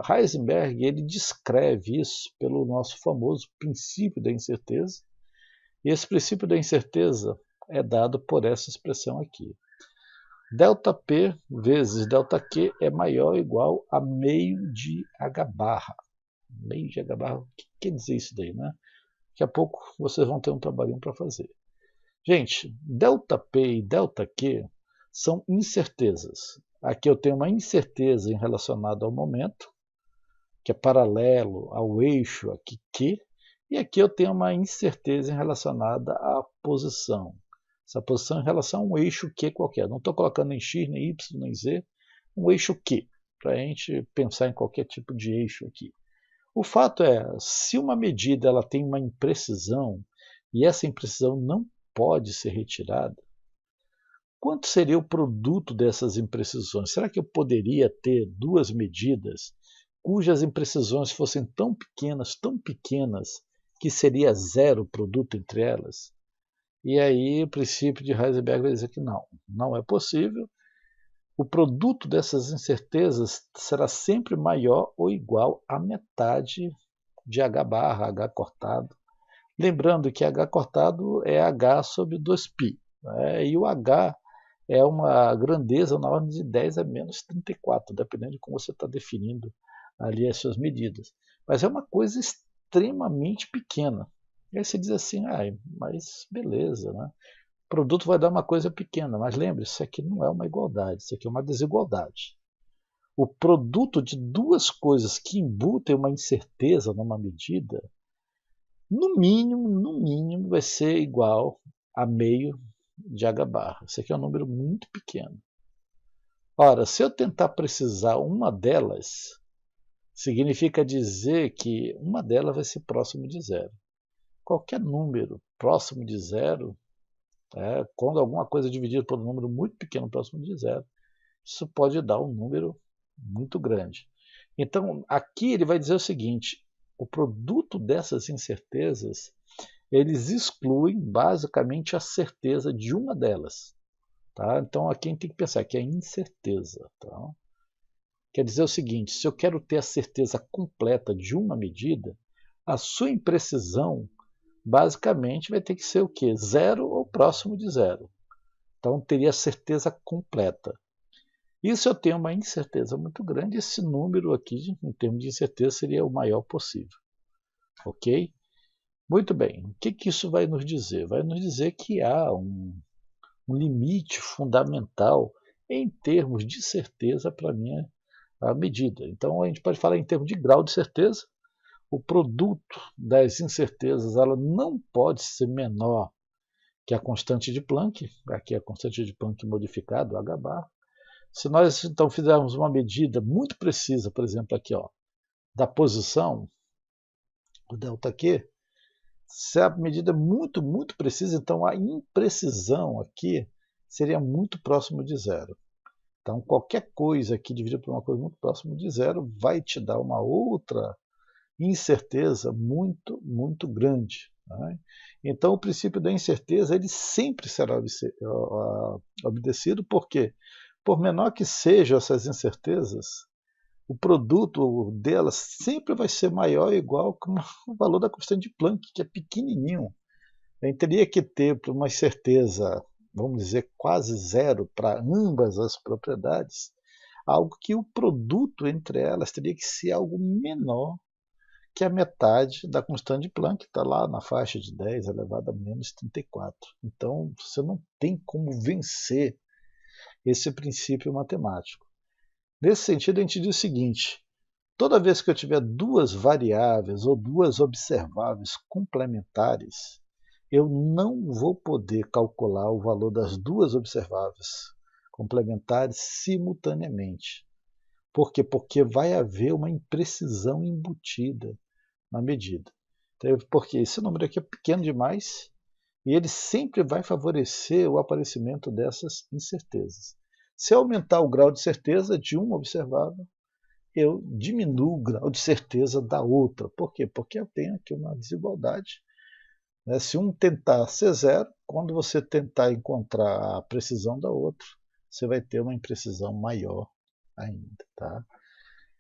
Heisenberg ele descreve isso pelo nosso famoso princípio da incerteza. E esse princípio da incerteza é dado por essa expressão aqui. Δp vezes Δq é maior ou igual a meio de H barra. Meio de H barra, o que quer dizer isso daí, né? Daqui a pouco vocês vão ter um trabalhinho para fazer. Gente, ΔP e Δq são incertezas. Aqui eu tenho uma incerteza em relacionada ao momento, que é paralelo ao eixo aqui Q, e aqui eu tenho uma incerteza em relacionada à posição. Essa posição em relação a um eixo Q qualquer. Não estou colocando nem X, nem Y, nem Z, um eixo Q, para a gente pensar em qualquer tipo de eixo aqui. O fato é, se uma medida ela tem uma imprecisão, e essa imprecisão não pode ser retirada, quanto seria o produto dessas imprecisões? Será que eu poderia ter duas medidas cujas imprecisões fossem tão pequenas, que seria zero o produto entre elas? E aí o princípio de Heisenberg vai dizer que não é possível. O produto dessas incertezas será sempre maior ou igual à metade de H barra, H cortado. Lembrando que H cortado é H sobre 2π. Né? E o H é uma grandeza na ordem de 10 a menos 34, dependendo de como você está definindo ali as suas medidas. Mas é uma coisa extremamente pequena. E aí você diz assim, mas beleza, né? O produto vai dar uma coisa pequena, mas lembre-se, isso aqui não é uma igualdade, isso aqui é uma desigualdade. O produto de duas coisas que embutem uma incerteza numa medida, no mínimo, vai ser igual a meio de H barra. Isso aqui é um número muito pequeno. Ora, se eu tentar precisar uma delas, significa dizer que uma delas vai ser próximo de zero. Qualquer número próximo de zero, quando alguma coisa é dividida por um número muito pequeno próximo de zero, isso pode dar um número muito grande. Então, aqui ele vai dizer o seguinte, o produto dessas incertezas, eles excluem basicamente a certeza de uma delas. Tá? Então, aqui a gente tem que pensar que é incerteza. Tá? Quer dizer o seguinte, se eu quero ter a certeza completa de uma medida, a sua imprecisão basicamente vai ter que ser o quê? Zero ou próximo de zero. Então, teria a certeza completa. E se eu tenho uma incerteza muito grande, esse número aqui, em termos de incerteza, seria o maior possível. Ok? Muito bem. O que isso vai nos dizer? Vai nos dizer que há um limite fundamental em termos de certeza para a minha medida. Então, a gente pode falar em termos de grau de certeza. O produto das incertezas ela não pode ser menor que a constante de Planck. Aqui é a constante de Planck modificada, H bar. Se nós então fizermos uma medida muito precisa, por exemplo, aqui, da posição, o ΔQ, se a medida é muito precisa, então a imprecisão aqui seria muito próximo de zero. Então, qualquer coisa aqui dividida por uma coisa muito próxima de zero vai te dar uma outra incerteza muito grande. Né? Então, o princípio da incerteza ele sempre será obedecido, porque, por menor que sejam essas incertezas, o produto delas sempre vai ser maior ou igual que o valor da constante de Planck, que é pequenininho. A gente teria que ter uma certeza, vamos dizer, quase zero para ambas as propriedades. algo que o produto entre elas teria que ser algo menor que a metade da constante de Planck, que está lá na faixa de 10 elevado a menos 34. Então, você não tem como vencer esse princípio matemático. Nesse sentido, a gente diz o seguinte: toda vez que eu tiver duas variáveis ou duas observáveis complementares, eu não vou poder calcular o valor das duas observáveis complementares simultaneamente. Por quê? Porque vai haver uma imprecisão embutida na medida. Então, porque esse número aqui é pequeno demais e ele sempre vai favorecer o aparecimento dessas incertezas. Se eu aumentar o grau de certeza de um observável, eu diminuo o grau de certeza da outra. Por quê? Porque eu tenho aqui uma desigualdade. Se um tentar ser zero, quando você tentar encontrar a precisão da outra, você vai ter uma imprecisão maior ainda. Tá?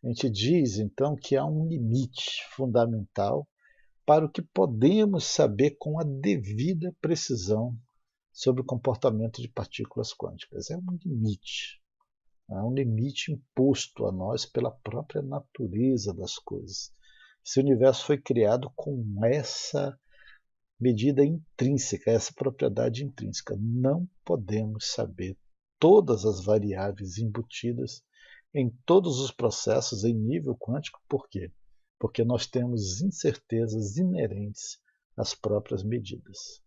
A gente diz, então, que há um limite fundamental para o que podemos saber com a devida precisão sobre o comportamento de partículas quânticas. É um limite. É um limite imposto a nós pela própria natureza das coisas. Esse universo foi criado com essa medida intrínseca, essa propriedade intrínseca. Não podemos saber todas as variáveis embutidas em todos os processos em nível quântico. Por quê? Porque nós temos incertezas inerentes às próprias medidas.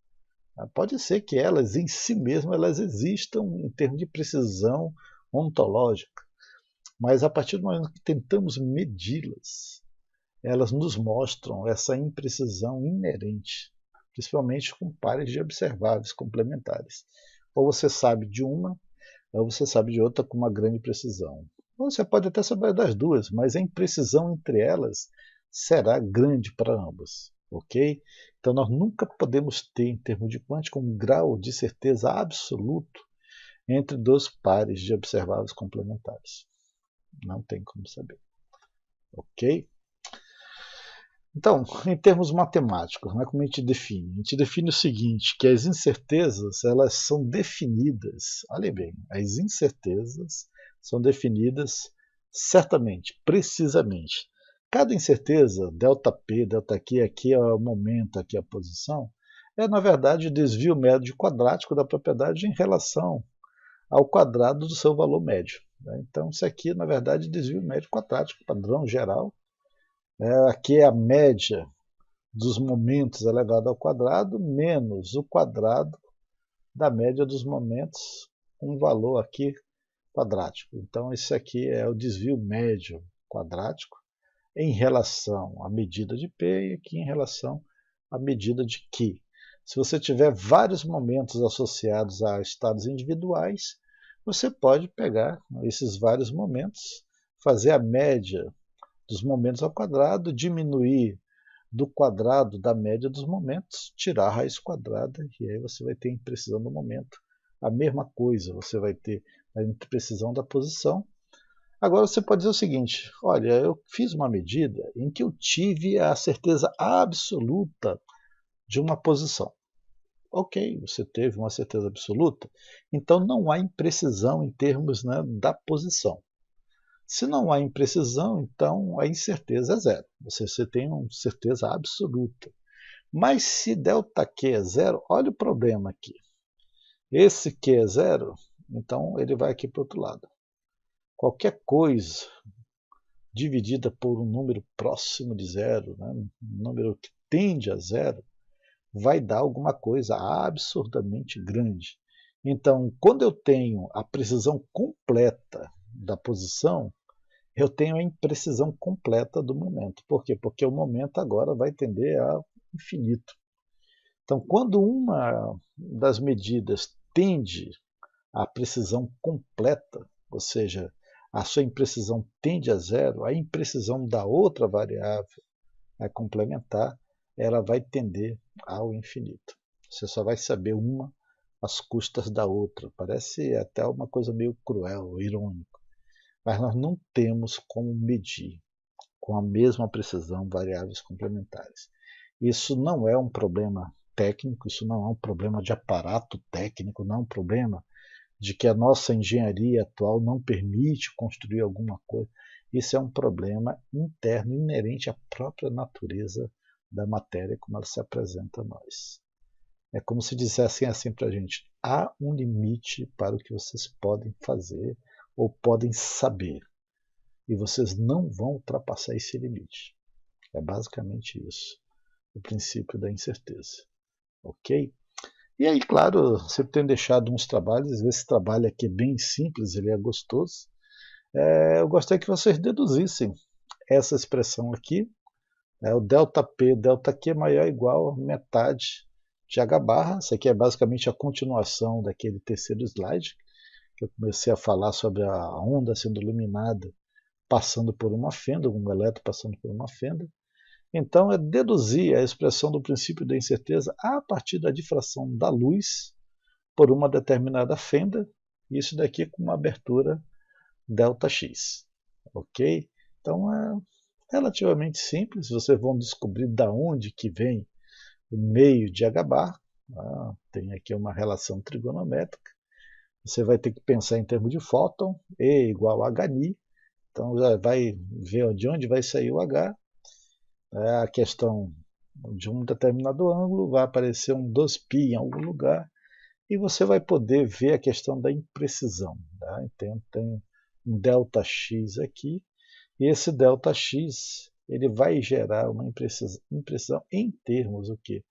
Pode ser que elas em si mesmas elas existam em termos de precisão ontológica, mas a partir do momento que tentamos medi-las, elas nos mostram essa imprecisão inerente, principalmente com pares de observáveis complementares. Ou você sabe de uma, ou você sabe de outra com uma grande precisão. Ou você pode até saber das duas, mas a imprecisão entre elas será grande para ambas. Ok? Então nós nunca podemos ter, em termos de quântica, um grau de certeza absoluto entre dois pares de observáveis complementares. Não tem como saber. Ok? Então, em termos matemáticos, como a gente define? A gente define o seguinte, que as incertezas elas são definidas, olhem bem, as incertezas são definidas certamente, precisamente. Cada incerteza, ΔP, ΔQ, aqui é o momento, aqui é a posição, é na verdade o desvio médio quadrático da propriedade em relação ao quadrado do seu valor médio. Então isso aqui na verdade é desvio médio quadrático, padrão geral. Aqui é a média dos momentos elevado ao quadrado menos o quadrado da média dos momentos, um valor aqui quadrático. Então isso aqui é o desvio médio quadrático em relação à medida de P e aqui em relação à medida de Q. Se você tiver vários momentos associados a estados individuais, você pode pegar esses vários momentos, fazer a média dos momentos ao quadrado, diminuir do quadrado da média dos momentos, tirar a raiz quadrada e aí você vai ter a imprecisão do momento. A mesma coisa você vai ter a imprecisão da posição. Agora você pode dizer o seguinte, olha, eu fiz uma medida em que eu tive a certeza absoluta de uma posição. Ok, você teve uma certeza absoluta, então não há imprecisão em termos da posição. Se não há imprecisão, então a incerteza é zero. Você tem uma certeza absoluta. Mas se ΔQ é zero, olha o problema aqui. Esse Q é zero, então ele vai aqui para o outro lado. Qualquer coisa dividida por um número próximo de zero, um número que tende a zero, vai dar alguma coisa absurdamente grande. Então, quando eu tenho a precisão completa da posição, eu tenho a imprecisão completa do momento. Por quê? Porque o momento agora vai tender ao infinito. Então, quando uma das medidas tende à precisão completa, ou seja, a sua imprecisão tende a zero, a imprecisão da outra variável a complementar, ela vai tender ao infinito. Você só vai saber uma às custas da outra. Parece até uma coisa meio cruel, irônico. Mas nós não temos como medir com a mesma precisão variáveis complementares. Isso não é um problema técnico, isso não é um problema de aparato técnico, não é um problema de que a nossa engenharia atual não permite construir alguma coisa. Isso é um problema interno, inerente à própria natureza da matéria como ela se apresenta a nós. É como se dissessem assim para a gente: há um limite para o que vocês podem fazer ou podem saber, e vocês não vão ultrapassar esse limite. É basicamente isso, o princípio da incerteza. Ok? E aí, claro, sempre tenho deixado uns trabalhos, esse trabalho aqui é bem simples, ele é gostoso. Eu gostaria que vocês deduzissem essa expressão aqui, o ΔP, ΔQ maior ou igual a metade de H barra. Isso aqui é basicamente a continuação daquele terceiro slide, que eu comecei a falar sobre a onda sendo iluminada passando por uma fenda, um elétron passando por uma fenda. Então, é deduzir a expressão do princípio da incerteza a partir da difração da luz por uma determinada fenda, isso daqui com uma abertura ΔX. Ok? Então, é relativamente simples. Vocês vão descobrir da onde que vem o meio de H bar. Tem aqui uma relação trigonométrica. Você vai ter que pensar em termos de fóton, E igual a HNi. Então já vai ver de onde vai sair o H. A questão de um determinado ângulo, vai aparecer um 2π em algum lugar, e você vai poder ver a questão da imprecisão. Tá? Então tem um ΔX aqui, e esse ΔX ele vai gerar uma imprecisão em termos o quê?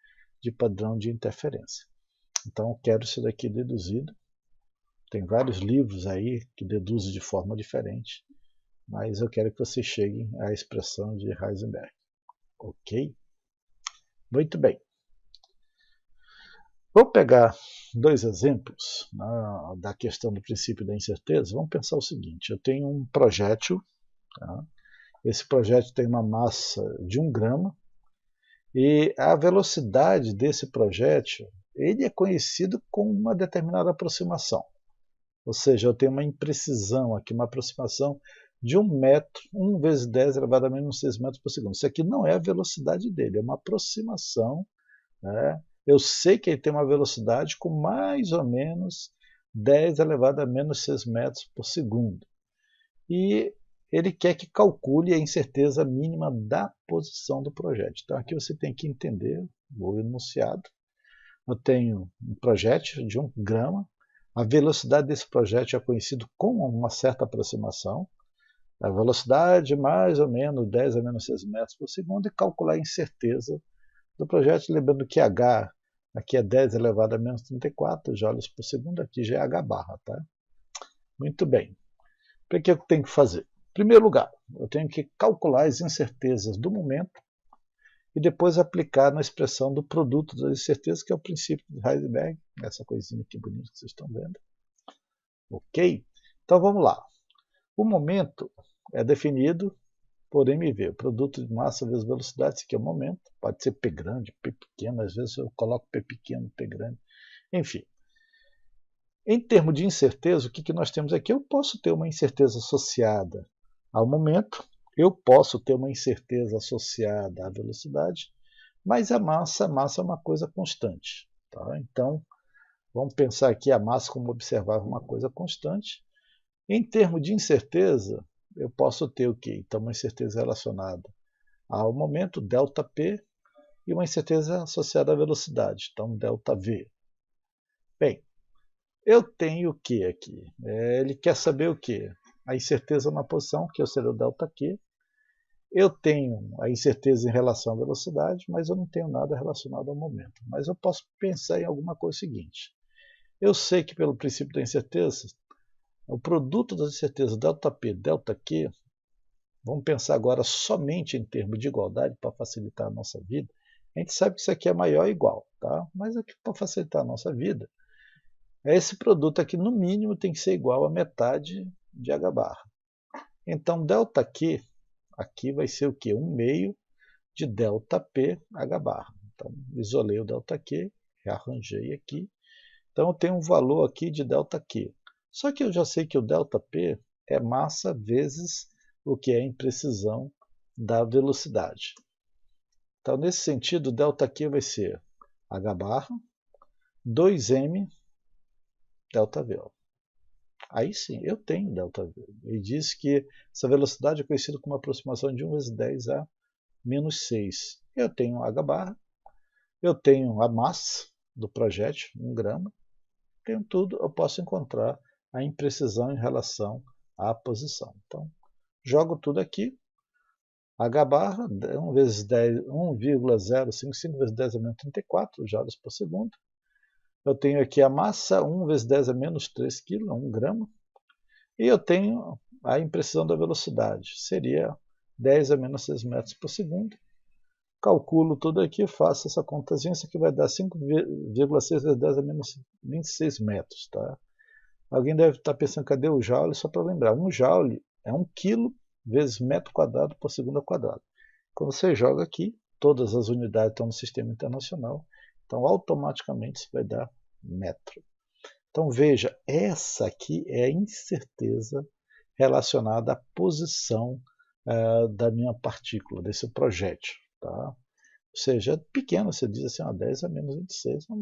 De padrão de interferência. Então eu quero isso daqui deduzido. Tem vários livros aí que deduzem de forma diferente, mas eu quero que vocês cheguem à expressão de Heisenberg. Ok? Muito bem. Vou pegar dois exemplos da questão do princípio da incerteza. Vamos pensar o seguinte: eu tenho um projétil. Tá? Esse projétil tem uma massa de 1 grama e a velocidade desse projétil ele é conhecido com uma determinada aproximação. Ou seja, eu tenho uma imprecisão aqui, uma aproximação de 1 metro, 1 vezes 10 elevado a menos 6 metros por segundo. Isso aqui não é a velocidade dele, é uma aproximação. Né? Eu sei que ele tem uma velocidade com mais ou menos 10 elevado a menos 6 metros por segundo. E ele quer que calcule a incerteza mínima da posição do projétil. Então aqui você tem que entender o enunciado. Eu tenho um projétil de 1 grama. A velocidade desse projétil é conhecido com uma certa aproximação. A velocidade mais ou menos 10 a menos 6 metros por segundo, e calcular a incerteza do projétil, lembrando que H aqui é 10 elevado a menos 34 joules por segundo, aqui já é H barra. Tá? Muito bem. O que eu tenho que fazer? Em primeiro lugar, eu tenho que calcular as incertezas do momento e depois aplicar na expressão do produto das incertezas, que é o princípio de Heisenberg, essa coisinha aqui bonita que vocês estão vendo. Ok? Então vamos lá. O momento é definido por mv, o produto de massa vezes velocidade, esse aqui é o momento, pode ser P grande, P pequeno, às vezes eu coloco P pequeno, P grande, enfim. Em termos de incerteza, o que nós temos aqui? Eu posso ter uma incerteza associada ao momento, eu posso ter uma incerteza associada à velocidade, mas a massa é uma coisa constante. Tá? Então, vamos pensar aqui a massa como observável, uma coisa constante. Em termos de incerteza, eu posso ter o quê? Então, uma incerteza relacionada ao momento, ΔP, e uma incerteza associada à velocidade, então ΔV. Bem, eu tenho o que aqui? Ele quer saber o que? A incerteza na posição, que seria o ΔQ. Eu tenho a incerteza em relação à velocidade, mas eu não tenho nada relacionado ao momento. Mas eu posso pensar em alguma coisa seguinte. Eu sei que pelo princípio da incerteza, o produto das incertezas ΔP, ΔQ, vamos pensar agora somente em termos de igualdade para facilitar a nossa vida. A gente sabe que isso aqui é maior ou igual, tá? Mas aqui para facilitar a nossa vida, esse produto aqui no mínimo tem que ser igual a metade de H barra. Então ΔQ aqui vai ser o quê? 1 meio de ΔP H barra. Então isolei o ΔQ, rearranjei aqui. Então eu tenho um valor aqui de ΔQ. Só que eu já sei que o ΔP é massa vezes o que é a imprecisão da velocidade. Então nesse sentido, ΔQ vai ser H barra 2m ΔV. Aí sim, eu tenho ΔV. Ele diz que essa velocidade é conhecida como aproximação de 1 vezes 10 a menos 6. Eu tenho h barra, eu tenho a massa do projétil, 1 grama, tenho tudo, eu posso encontrar a imprecisão em relação à posição. Então, jogo tudo aqui, h barra, 1 vezes 10, 1,055 vezes 10 a menos 34 joules por segundo. Eu tenho aqui a massa, 1 vezes 10 a menos 3 kg, 1 grama. E eu tenho a imprecisão da velocidade, seria 10 a menos 6 metros por segundo. Calculo tudo aqui, faço essa contazinha, isso aqui vai dar 5,6 vezes 10 a menos 26 metros. Tá? Alguém deve estar pensando, cadê o joule? Só para lembrar, 1 joule é 1 kg vezes metro quadrado por segundo ao quadrado. Quando você joga aqui, todas as unidades estão no sistema internacional, então automaticamente isso vai dar metro. Então veja, essa aqui é a incerteza relacionada à posição da minha partícula, desse projétil. Tá? Ou seja, é pequeno, você diz assim, 10 a menos 26 é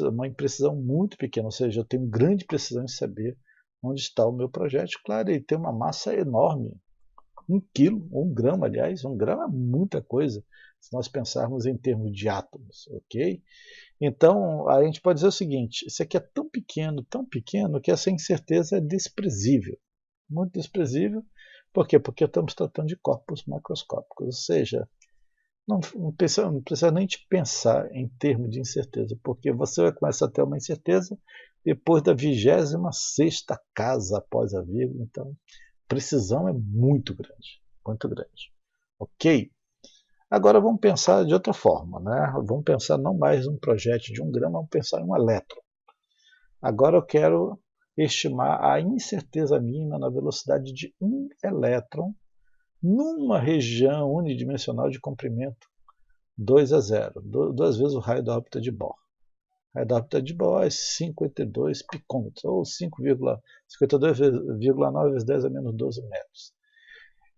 uma imprecisão muito pequena, ou seja, eu tenho grande precisão em saber onde está o meu projétil. Claro, ele tem uma massa enorme, 1 quilo, 1 grama, aliás, 1 grama é muita coisa, se nós pensarmos em termos de átomos, ok? Então, a gente pode dizer o seguinte, isso aqui é tão pequeno, que essa incerteza é desprezível, muito desprezível. Por quê? Porque estamos tratando de corpos macroscópicos, ou seja, não precisa nem te pensar em termos de incerteza, porque você vai começar a ter uma incerteza depois da 26ª casa após a vírgula, então precisão é muito grande, ok? Agora vamos pensar de outra forma, né? Vamos pensar não mais num projétil de 1 grama, vamos pensar em um elétron. Agora eu quero estimar a incerteza mínima na velocidade de um elétron numa região unidimensional de comprimento 2 a 0, 2 vezes o raio da órbita de Bohr. O raio da órbita de Bohr é 52 picômetros, ou 5,52,9 vezes 10 a menos 12 metros.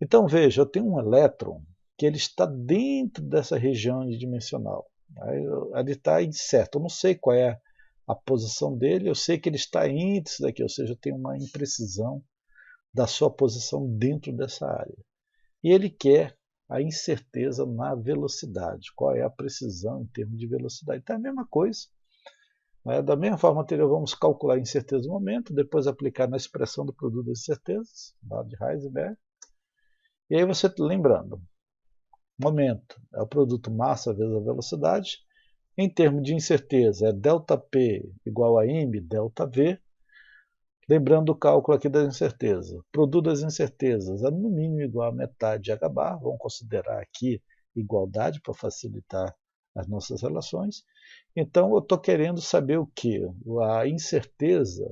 Então veja, eu tenho um elétron que ele está dentro dessa região unidimensional. Ele está incerto, eu não sei qual é a posição dele, eu sei que ele está entre isso daqui, ou seja, eu tenho uma imprecisão da sua posição dentro dessa área. E ele quer a incerteza na velocidade, qual é a precisão em termos de velocidade. Então é a mesma coisa. Né? Da mesma forma anterior, vamos calcular a incerteza do momento, depois aplicar na expressão do produto das incertezas, lá de Heisenberg. E aí você, lembrando, momento é o produto massa vezes a velocidade. Em termos de incerteza, é ΔP igual a m ΔV. Lembrando o cálculo aqui da incerteza. Produto das incertezas é no mínimo igual a metade de h bar. Vamos considerar aqui igualdade para facilitar as nossas relações. Então eu estou querendo saber o que? A incerteza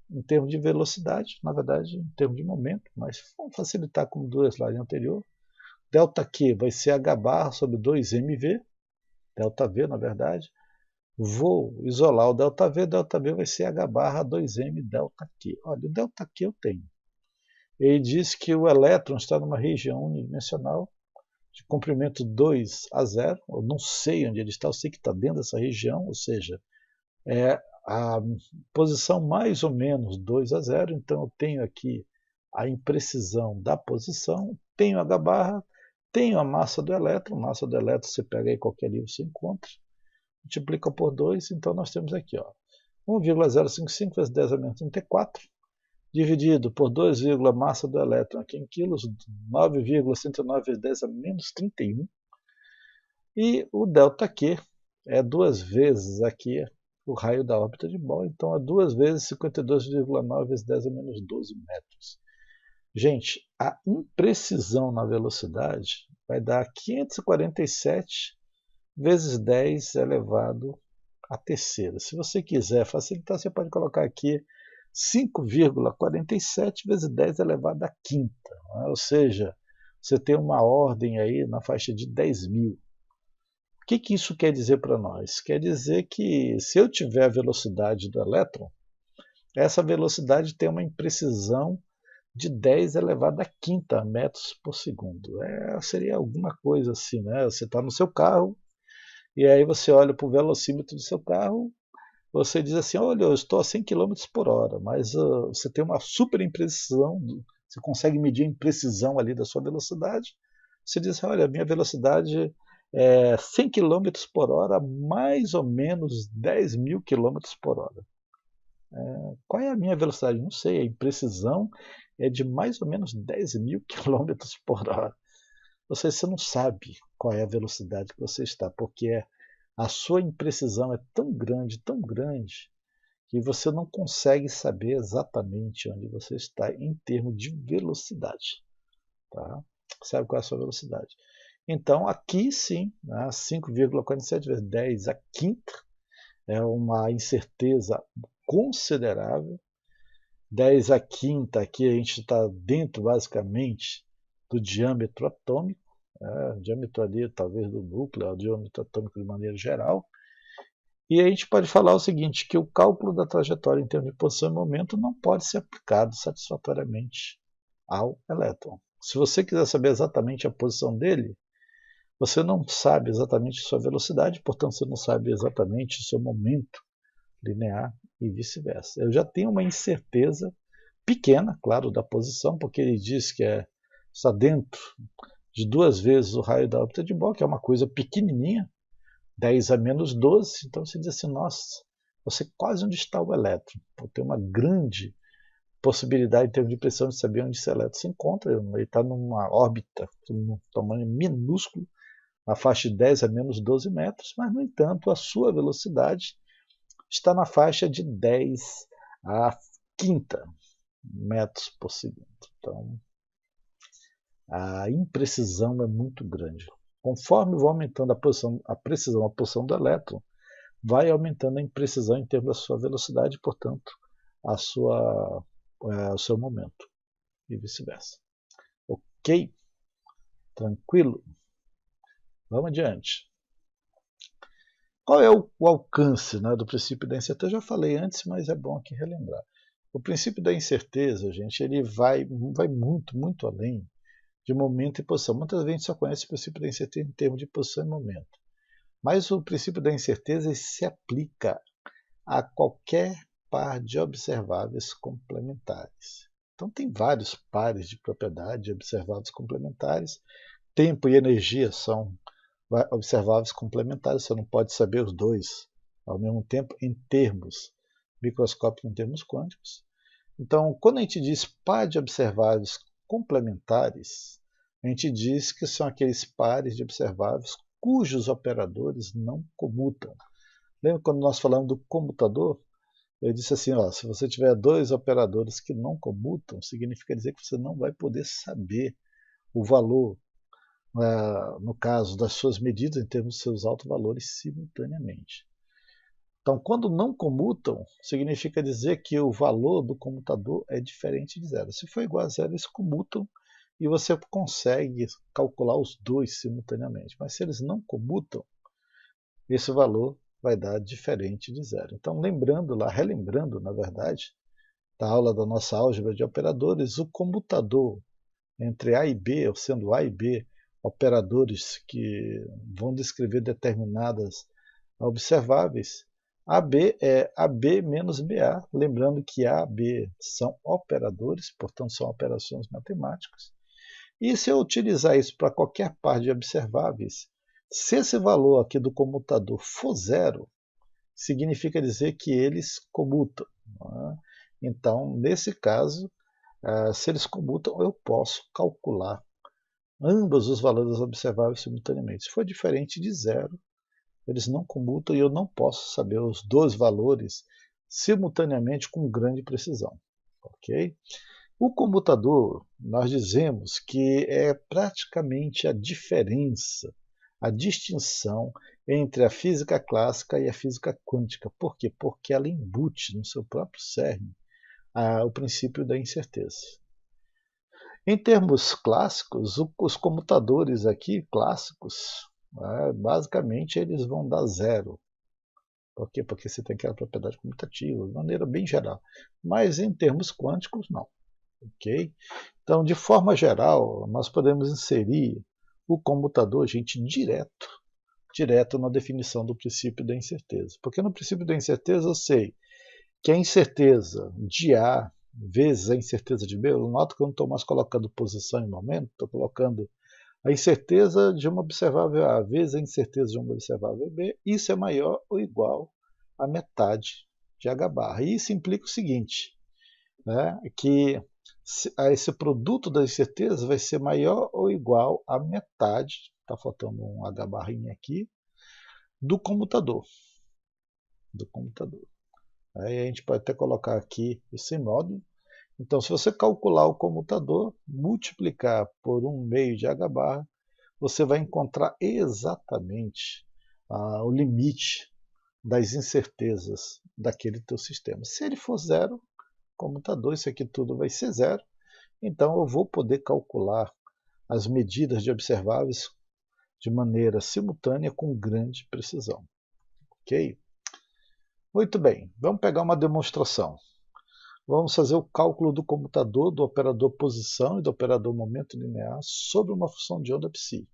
em termos de velocidade, na verdade em termos de momento, mas vamos facilitar como do slide anterior. ΔQ vai ser h bar sobre 2mv, ΔV na verdade. Vou isolar o ΔV vai ser h barra 2m ΔQ. Olha, o ΔQ eu tenho. Ele diz que o elétron está numa região unidimensional de comprimento 2 a 0. Eu não sei onde ele está, eu sei que está dentro dessa região, ou seja, é a posição mais ou menos 2 a 0. Então eu tenho aqui a imprecisão da posição, tenho h barra, tenho a massa do elétron. Massa do elétron você pega aí qualquer livro você encontra. Multiplica por 2, então nós temos aqui 1,055 vezes 10 a menos 34, dividido por 2, massa do elétron aqui em quilos, 9,109 vezes 10 a menos 31. E o ΔQ é 2 vezes aqui o raio da órbita de Bohr, então é 2 vezes 52,9 vezes 10 a menos 12 metros. Gente, a imprecisão na velocidade vai dar 547 vezes 10 elevado à terceira. Se você quiser facilitar, você pode colocar aqui 5,47 vezes 10 elevado à quinta. Né? Ou seja, você tem uma ordem aí na faixa de 10.000. O que isso quer dizer para nós? Quer dizer que se eu tiver a velocidade do elétron, essa velocidade tem uma imprecisão de 10 elevado à quinta metros por segundo. Seria alguma coisa assim, né? Você está no seu carro, e aí você olha para o velocímetro do seu carro, você diz assim, olha, eu estou a 100 km por hora, mas você tem uma super imprecisão, você consegue medir a imprecisão ali da sua velocidade. Você diz assim, olha, a minha velocidade é 100 km por hora, mais ou menos 10.000 km por hora. Qual é a minha velocidade? Não sei, a imprecisão é de mais ou menos 10.000 km por hora. Ou seja, você não sabe qual é a velocidade que você está, porque a sua imprecisão é tão grande, que você não consegue saber exatamente onde você está em termos de velocidade. Tá? Sabe qual é a sua velocidade. Então, aqui sim, né, 5,47 vezes 10 a quinta é uma incerteza considerável. 10 a quinta, aqui a gente está dentro, basicamente, do diâmetro atômico, o diâmetro ali, talvez, do núcleo, o diâmetro atômico de maneira geral. E a gente pode falar o seguinte, que o cálculo da trajetória em termos de posição e momento não pode ser aplicado satisfatoriamente ao elétron. Se você quiser saber exatamente a posição dele, você não sabe exatamente a sua velocidade, portanto você não sabe exatamente o seu momento linear e vice-versa. Eu já tenho uma incerteza pequena, claro, da posição, porque ele diz que está dentro de 2 vezes o raio da órbita de Bohr, que é uma coisa pequenininha, 10 a menos 12, então você diz assim, nossa, você quase onde está o elétron. Tem uma grande possibilidade em termos de pressão de saber onde esse elétron se encontra. Ele está numa órbita, num tamanho minúsculo, na faixa de 10 a menos 12 metros, mas, no entanto, a sua velocidade está na faixa de 10 a quinta metros por segundo. Então, a imprecisão é muito grande. Conforme vai aumentando a precisão, a posição do elétron, vai aumentando a imprecisão em termos da sua velocidade, portanto, o seu momento, e vice-versa. Ok? Tranquilo? Vamos adiante. Qual é o alcance, né, do princípio da incerteza? Eu já falei antes, mas é bom aqui relembrar. O princípio da incerteza, gente, ele vai muito, muito além de momento e posição. Muitas vezes a gente só conhece o princípio da incerteza em termos de posição e momento. Mas o princípio da incerteza se aplica a qualquer par de observáveis complementares. Então tem vários pares de propriedade de observáveis complementares. Tempo e energia são observáveis complementares, você não pode saber os dois ao mesmo tempo em termos microscópicos, em termos quânticos. Então, quando a gente diz par de observáveis complementares, a gente diz que são aqueles pares de observáveis cujos operadores não comutam. Lembra quando nós falamos do comutador? Eu disse assim, ó, se você tiver 2 operadores que não comutam, significa dizer que você não vai poder saber o valor, no caso das suas medidas, em termos de seus autovalores simultaneamente. Então, quando não comutam, significa dizer que o valor do comutador é diferente de zero. Se for igual a zero, eles comutam e você consegue calcular os dois simultaneamente. Mas se eles não comutam, esse valor vai dar diferente de zero. Então, relembrando, na verdade, da aula da nossa álgebra de operadores, o comutador entre A e B, ou sendo A e B operadores que vão descrever determinadas observáveis, AB é AB menos BA, lembrando que A e B são operadores, portanto são operações matemáticas. E se eu utilizar isso para qualquer par de observáveis, se esse valor aqui do comutador for zero, significa dizer que eles comutam. Né? Então, nesse caso, se eles comutam, eu posso calcular ambos os valores observáveis simultaneamente. Se for diferente de zero, eles não comutam e eu não posso saber os dois valores simultaneamente com grande precisão. Ok? O comutador, nós dizemos que é praticamente a diferença, a distinção entre a física clássica e a física quântica. Por quê? Porque ela embute no seu próprio cerne o princípio da incerteza. Em termos clássicos, os comutadores aqui, clássicos, basicamente eles vão dar zero. Por quê? Porque você tem aquela propriedade comutativa, de maneira bem geral. Mas em termos quânticos, não. Okay? Então, de forma geral, nós podemos inserir o comutador, gente, direto direto na definição do princípio da incerteza. Porque no princípio da incerteza eu sei que a incerteza de A vezes a incerteza de B, eu noto que eu não estou mais colocando posição em momento, estou colocando a incerteza de uma observável A vezes a incerteza de uma observável B, isso é maior ou igual a metade de H barra. E isso implica o seguinte, né, que esse produto da incerteza vai ser maior ou igual a metade, está faltando um H barrinha aqui, do comutador. Aí a gente pode até colocar aqui esse módulo. Então, se você calcular o comutador, multiplicar por 1 meio de H barra, você vai encontrar exatamente o limite das incertezas daquele teu sistema. Se ele for zero, comutador, isso aqui tudo vai ser zero. Então, eu vou poder calcular as medidas de observáveis de maneira simultânea com grande precisão. Ok? Muito bem, vamos pegar uma demonstração. Vamos fazer o cálculo do comutador, do operador posição e do operador momento linear sobre uma função de onda psi.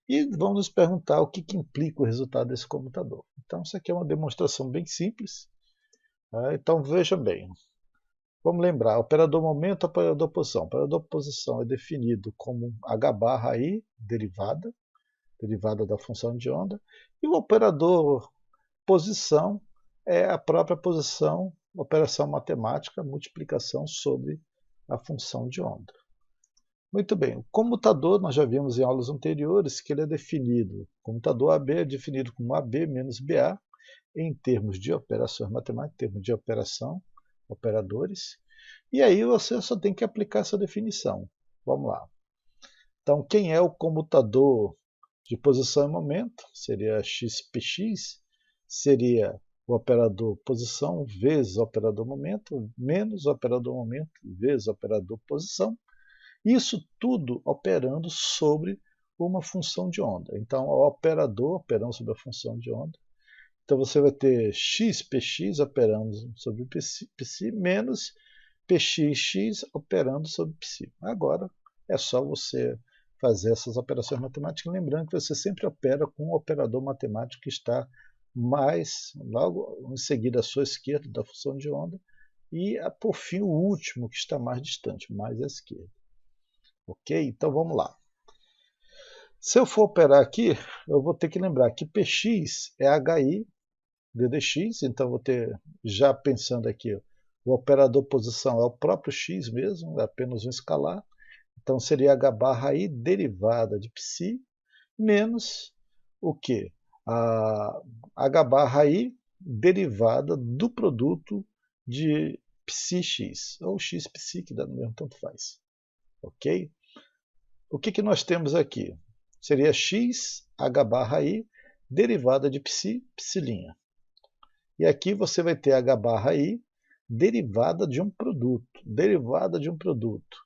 E vamos nos perguntar o que implica o resultado desse comutador. Então, isso aqui é uma demonstração bem simples. Então, veja bem. Vamos lembrar, operador momento, operador posição. Operador posição é definido como H barra aí, derivada da função de onda. E o operador posição é a própria posição, operação matemática, multiplicação sobre a função de onda. Muito bem, o comutador, nós já vimos em aulas anteriores que ele é definido, o comutador AB é definido como AB menos BA em termos de operações matemáticas, em termos de operação, operadores, e aí você só tem que aplicar essa definição. Vamos lá. Então, quem é o comutador de posição e momento? Seria xpx, seria o operador posição vezes o operador momento, menos o operador momento vezes o operador posição. Isso tudo operando sobre uma função de onda. Então, o operador operando sobre a função de onda. Então, você vai ter xpx operando sobre psi menos pxx operando sobre psi. Agora, é só você fazer essas operações matemáticas, lembrando que você sempre opera com um operador matemático que está logo em seguida à sua esquerda da função de onda, e por fim o último que está mais distante, mais à esquerda. Ok? Então vamos lá. Se eu for operar aqui, eu vou ter que lembrar que Px é HI ddx, então vou ter, já pensando aqui, o operador posição é o próprio x mesmo, é apenas um escalar, então seria H barra I derivada de psi, menos o que? A H barra I derivada do produto de psi-x, ou x-psi, que dá no mesmo, tanto faz. Ok? O que nós temos aqui? Seria x, H barra I, derivada de psi, psi'. E aqui você vai ter H barra I, derivada de um produto. Derivada de um produto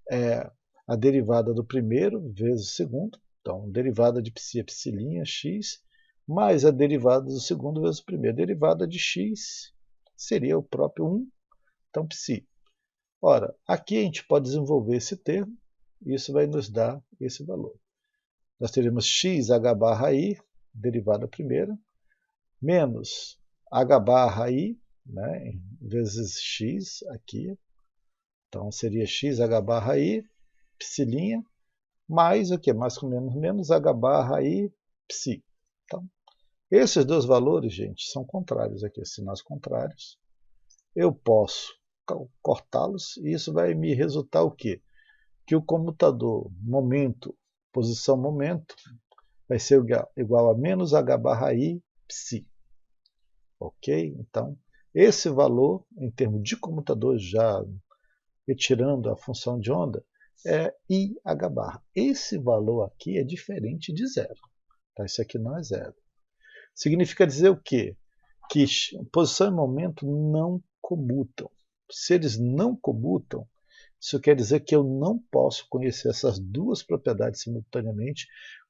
é a derivada do primeiro vezes o segundo. Então, derivada de psi é psi', x, mais a derivada do segundo vezes o primeiro. Derivada de x seria o próprio 1, então psi. Ora, aqui a gente pode desenvolver esse termo, e isso vai nos dar esse valor. Nós teremos x H barra I, derivada primeira, menos H barra I, né, vezes x aqui. Então seria x H barra I, psi', mais o que? Mais ou menos H barra I, psi. Então, esses dois valores, gente, são contrários aqui, sinais contrários. Eu posso cortá-los e isso vai me resultar o quê? Que o comutador momento, posição momento, vai ser igual a menos H barra I, psi. Ok? Então, esse valor, em termos de comutador, já retirando a função de onda, é IH barra. Esse valor aqui é diferente de zero. Tá? Isso aqui não é zero. Significa dizer o quê? Que posição e momento não comutam. Se eles não comutam, isso quer dizer que eu não posso conhecer essas duas propriedades simultaneamente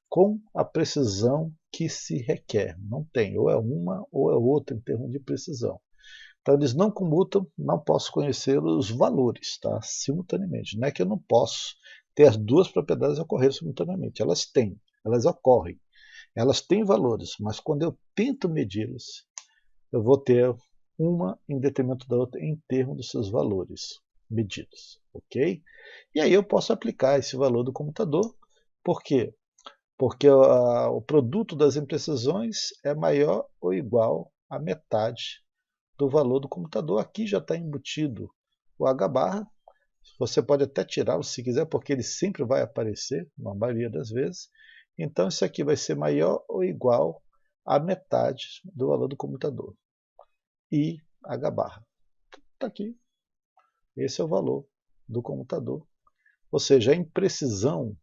com a precisão que se requer. Não tem, ou é uma ou é outra em termos de precisão. Então eles não comutam, não posso conhecer os valores, tá? Simultaneamente. Não é que eu não posso ter as duas propriedades ocorrer simultaneamente. Elas têm, elas ocorrem. Elas têm valores, mas quando eu tento medi-las, eu vou ter uma em detrimento da outra em termos dos seus valores medidos, ok? E aí eu posso aplicar esse valor do computador. Por quê? Porque o produto das imprecisões é maior ou igual à metade do valor do computador. Aqui já está embutido o H barra. Você pode até tirá-lo se quiser, porque ele sempre vai aparecer, na maioria das vezes. Então isso aqui vai ser maior ou igual à metade do valor do computador. E H barra. Está aqui. Esse é o valor do computador. Ou seja, a imprecisão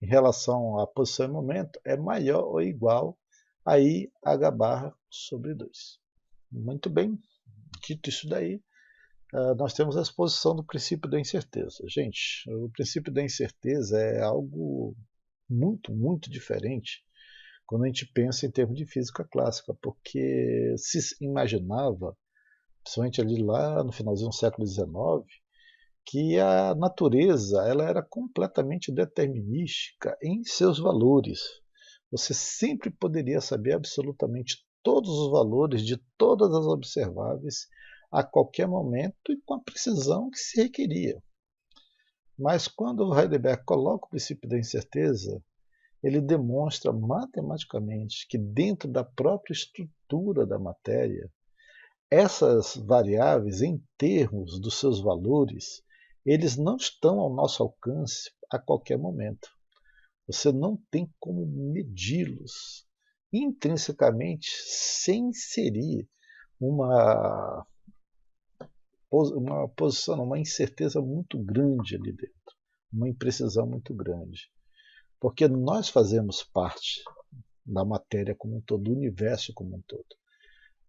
em relação à posição e momento é maior ou igual a I H barra sobre 2. Muito bem, dito isso daí, nós temos a exposição do princípio da incerteza. Gente, o princípio da incerteza é algo muito, muito diferente quando a gente pensa em termos de física clássica, porque se imaginava, principalmente ali lá no finalzinho do século XIX, que a natureza ela era completamente determinística em seus valores. Você sempre poderia saber absolutamente todos os valores de todas as observáveis a qualquer momento e com a precisão que se requeria. Mas quando Heidelberg coloca o princípio da incerteza, ele demonstra matematicamente que dentro da própria estrutura da matéria, essas variáveis, em termos dos seus valores, eles não estão ao nosso alcance a qualquer momento. Você não tem como medi-los intrinsecamente sem inserir uma posição, uma incerteza muito grande ali dentro, uma imprecisão muito grande. Porque nós fazemos parte da matéria como um todo, do universo como um todo.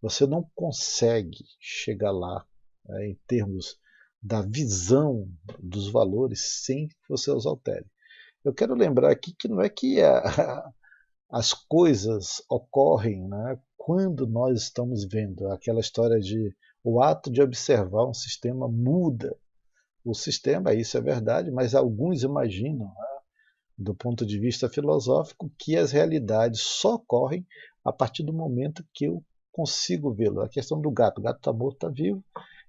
Você não consegue chegar lá em termos da visão dos valores sem que você os altere. Eu quero lembrar aqui que não é que as coisas ocorrem, né, quando nós estamos vendo aquela história de o ato de observar um sistema muda o sistema, isso é verdade, mas alguns imaginam, né, do ponto de vista filosófico, que as realidades só ocorrem a partir do momento que eu consigo vê-lo. A questão do gato, o gato está morto, está vivo,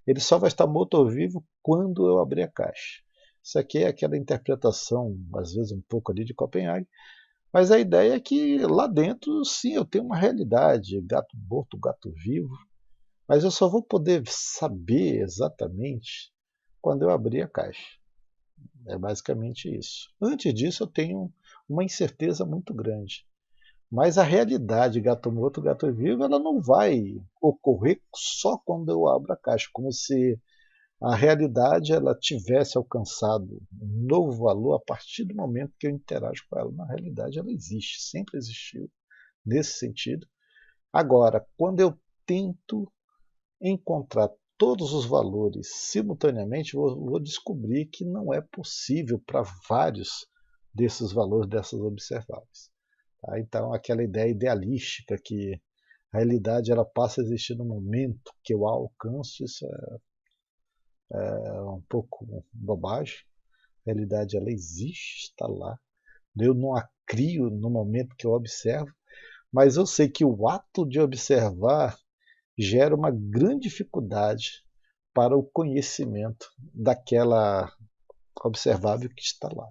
ele só vai estar morto ou vivo quando eu abrir a caixa. Isso aqui é aquela interpretação, às vezes um pouco ali de Copenhague, mas a ideia é que lá dentro, sim, eu tenho uma realidade, gato morto, gato vivo, mas eu só vou poder saber exatamente quando eu abrir a caixa. É basicamente isso. Antes disso, eu tenho uma incerteza muito grande. Mas a realidade gato morto, gato vivo, ela não vai ocorrer só quando eu abro a caixa, como se a realidade ela tivesse alcançado um novo valor a partir do momento que eu interajo com ela. Na realidade, ela existe, sempre existiu nesse sentido. Agora, quando eu tento encontrar todos os valores simultaneamente, vou descobrir que não é possível para vários desses valores, dessas observáveis. Tá? Então, aquela ideia idealística que a realidade ela passa a existir no momento que eu a alcanço, isso é um pouco bobagem. A realidade ela existe, está lá. Eu não a crio no momento que eu observo, mas eu sei que o ato de observar gera uma grande dificuldade para o conhecimento daquela observável que está lá.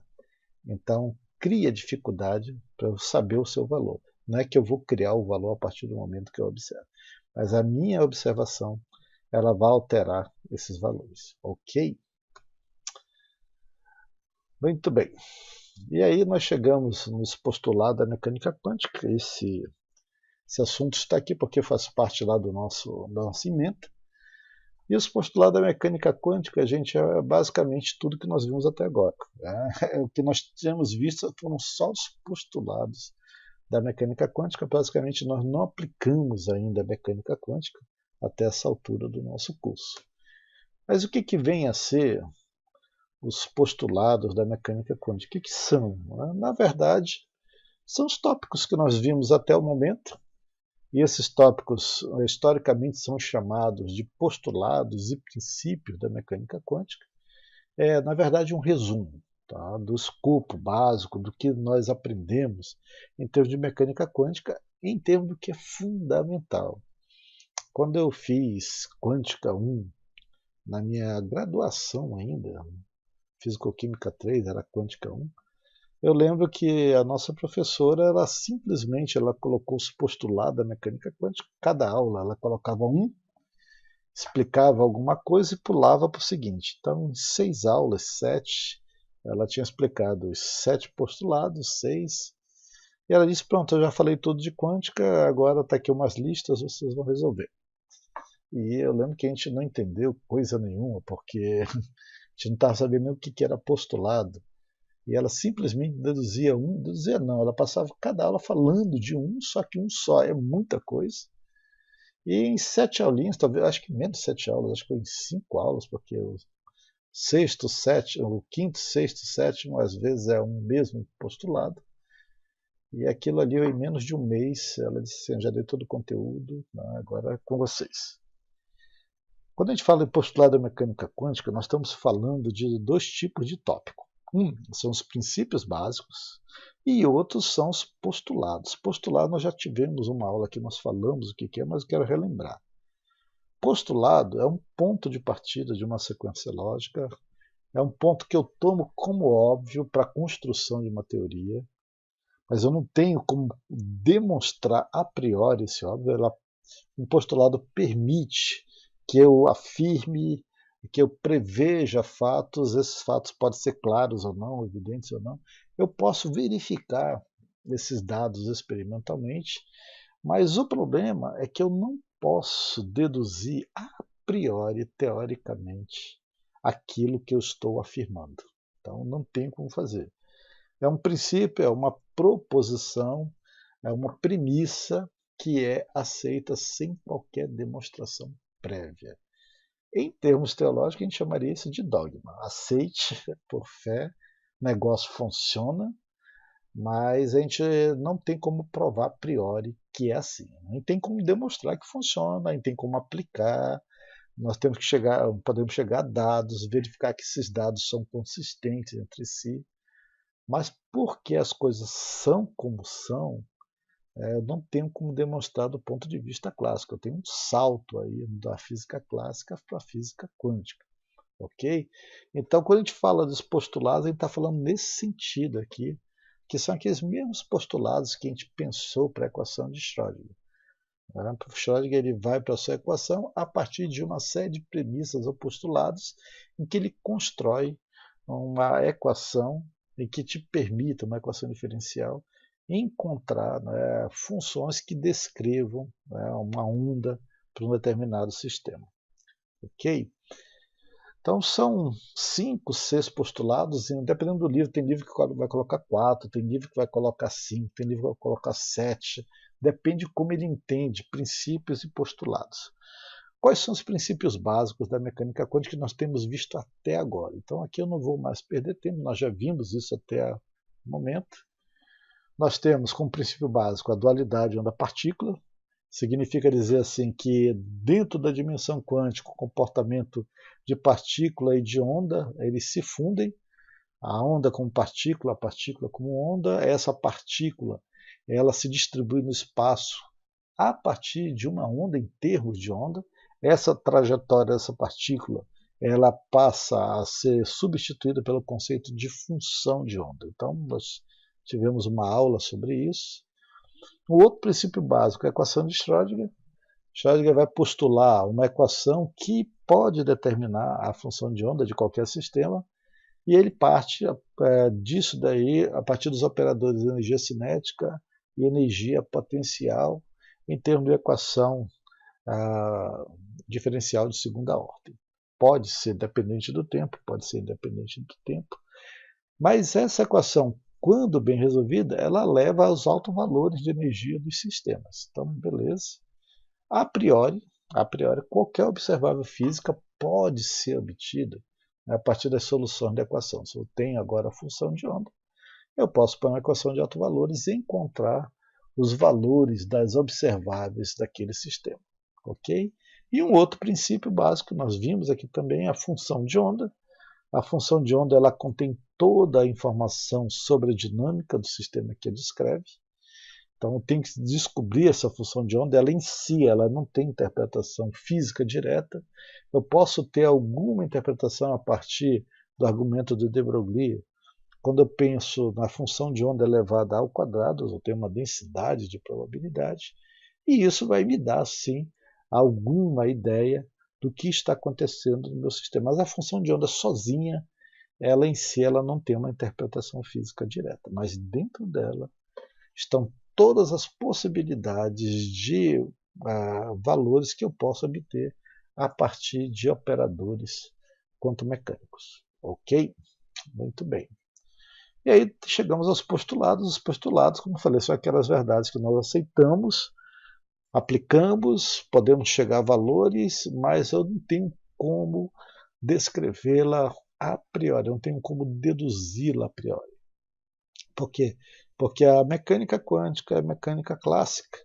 Então, cria dificuldade para eu saber o seu valor. Não é que eu vou criar o valor a partir do momento que eu observo, mas a minha observação ela vai alterar esses valores, ok? Muito bem. E aí nós chegamos nos postulados da mecânica quântica. Esse assunto está aqui porque faz parte lá do nosso ementa. E os postulados da mecânica quântica, gente, é basicamente tudo que nós vimos até agora. Né? O que nós tínhamos visto foram só os postulados da mecânica quântica. Basicamente, nós não aplicamos ainda a mecânica quântica até essa altura do nosso curso. Mas o que vem a ser os postulados da mecânica quântica? O que são? Na verdade, são os tópicos que nós vimos até o momento. E esses tópicos, historicamente, são chamados de postulados e princípios da mecânica quântica. É, na verdade, um resumo. tá? Do escopo básico, do que nós aprendemos em termos de mecânica quântica, em termos do que é fundamental. Quando eu fiz Quântica 1, na minha graduação ainda, Físico-Química 3, era Quântica 1, eu lembro que a nossa professora, ela simplesmente colocou os postulados da mecânica quântica, cada aula ela colocava um, explicava alguma coisa e pulava para o seguinte. Então, em 6 aulas, 7, ela tinha explicado os 7 postulados, 6, e ela disse, pronto, eu já falei tudo de quântica, agora está aqui umas listas, vocês vão resolver. E eu lembro que a gente não entendeu coisa nenhuma, porque a gente não estava sabendo nem o que era postulado. E ela simplesmente deduzia não, ela passava cada aula falando de um, só que um só, é muita coisa. E em 7 aulinhas, talvez, acho que menos de 7 aulas, acho que foi em 5 aulas, porque o sexto, sétimo, o quinto, sexto, sétimo, às vezes é um mesmo postulado. E aquilo ali, em menos de um mês, ela disse assim, já dei todo o conteúdo, agora é com vocês. Quando a gente fala em postulado da mecânica quântica, nós estamos falando de 2 tipos de tópico. Um são os princípios básicos e outros são os postulados. Postulado nós já tivemos uma aula que nós falamos o que é, mas eu quero relembrar. Postulado é um ponto de partida de uma sequência lógica, é um ponto que eu tomo como óbvio para a construção de uma teoria, mas eu não tenho como demonstrar a priori esse óbvio. Um postulado permite que eu afirme, que eu preveja fatos, esses fatos podem ser claros ou não, evidentes ou não. Eu posso verificar esses dados experimentalmente, mas o problema é que eu não posso deduzir a priori, teoricamente, aquilo que eu estou afirmando. Então não tem como fazer. É um princípio, é uma proposição, é uma premissa que é aceita sem qualquer demonstração prévia. Em termos teológicos, a gente chamaria isso de dogma. Aceite por fé, o negócio funciona, mas a gente não tem como provar a priori que é assim. A gente tem como demonstrar que funciona, a gente tem como aplicar, nós temos que podemos chegar a dados, verificar que esses dados são consistentes entre si, mas porque as coisas são como são, eu não tenho como demonstrar do ponto de vista clássico. Eu tenho um salto aí da física clássica para a física quântica. Ok? Então, quando a gente fala dos postulados, a gente está falando nesse sentido aqui, que são aqueles mesmos postulados que a gente pensou para a equação de Schrödinger. O Schrödinger ele vai para a sua equação a partir de uma série de premissas ou postulados em que ele constrói uma equação em que te permita, uma equação diferencial, encontrar, né, funções que descrevam, né, uma onda para um determinado sistema. Ok? Então são 5, 6 postulados, e dependendo do livro, tem livro que vai colocar 4, tem livro que vai colocar 5, tem livro que vai colocar 7, depende de como ele entende princípios e postulados. Quais são os princípios básicos da mecânica quântica que nós temos visto até agora? Então aqui eu não vou mais perder tempo, nós já vimos isso até o momento. Nós temos como princípio básico a dualidade onda-partícula. Significa dizer assim que dentro da dimensão quântica, o comportamento de partícula e de onda, eles se fundem. A onda como partícula, a partícula como onda. Essa partícula, ela se distribui no espaço a partir de uma onda em termos de onda. Essa trajetória dessa partícula, ela passa a ser substituída pelo conceito de função de onda. Então, nós tivemos uma aula sobre isso. O outro princípio básico é a equação de Schrödinger. Schrödinger vai postular uma equação que pode determinar a função de onda de qualquer sistema, e ele parte disso daí a partir dos operadores de energia cinética e energia potencial em termos de equação diferencial de segunda ordem. Pode ser dependente do tempo, pode ser independente do tempo, mas essa equação, quando bem resolvida, ela leva aos altos valores de energia dos sistemas. Então, beleza. A priori, qualquer observável física pode ser obtida a partir das soluções da equação. Se eu tenho agora a função de onda, eu posso pôr uma equação de altos valores e encontrar os valores das observáveis daquele sistema. Ok? E um outro princípio básico que nós vimos aqui também é a função de onda. A função de onda ela contém toda a informação sobre a dinâmica do sistema que ele descreve. Então eu tenho que descobrir essa função de onda. Ela em si, ela não tem interpretação física direta. Eu posso ter alguma interpretação a partir do argumento de de Broglie. Quando eu penso na função de onda elevada ao quadrado, eu tenho uma densidade de probabilidade, e isso vai me dar, sim, alguma ideia do que está acontecendo no meu sistema. Mas a função de onda sozinha, ela em si, ela não tem uma interpretação física direta, mas dentro dela estão todas as possibilidades de valores que eu posso obter a partir de operadores quanto-mecânicos. Ok? Muito bem. E aí chegamos aos postulados. Os postulados, como eu falei, são aquelas verdades que nós aceitamos, aplicamos, podemos chegar a valores, mas eu não tenho como descrevê-la a priori, eu não tenho como deduzi-la a priori. Por quê? Porque a mecânica quântica e a mecânica clássica,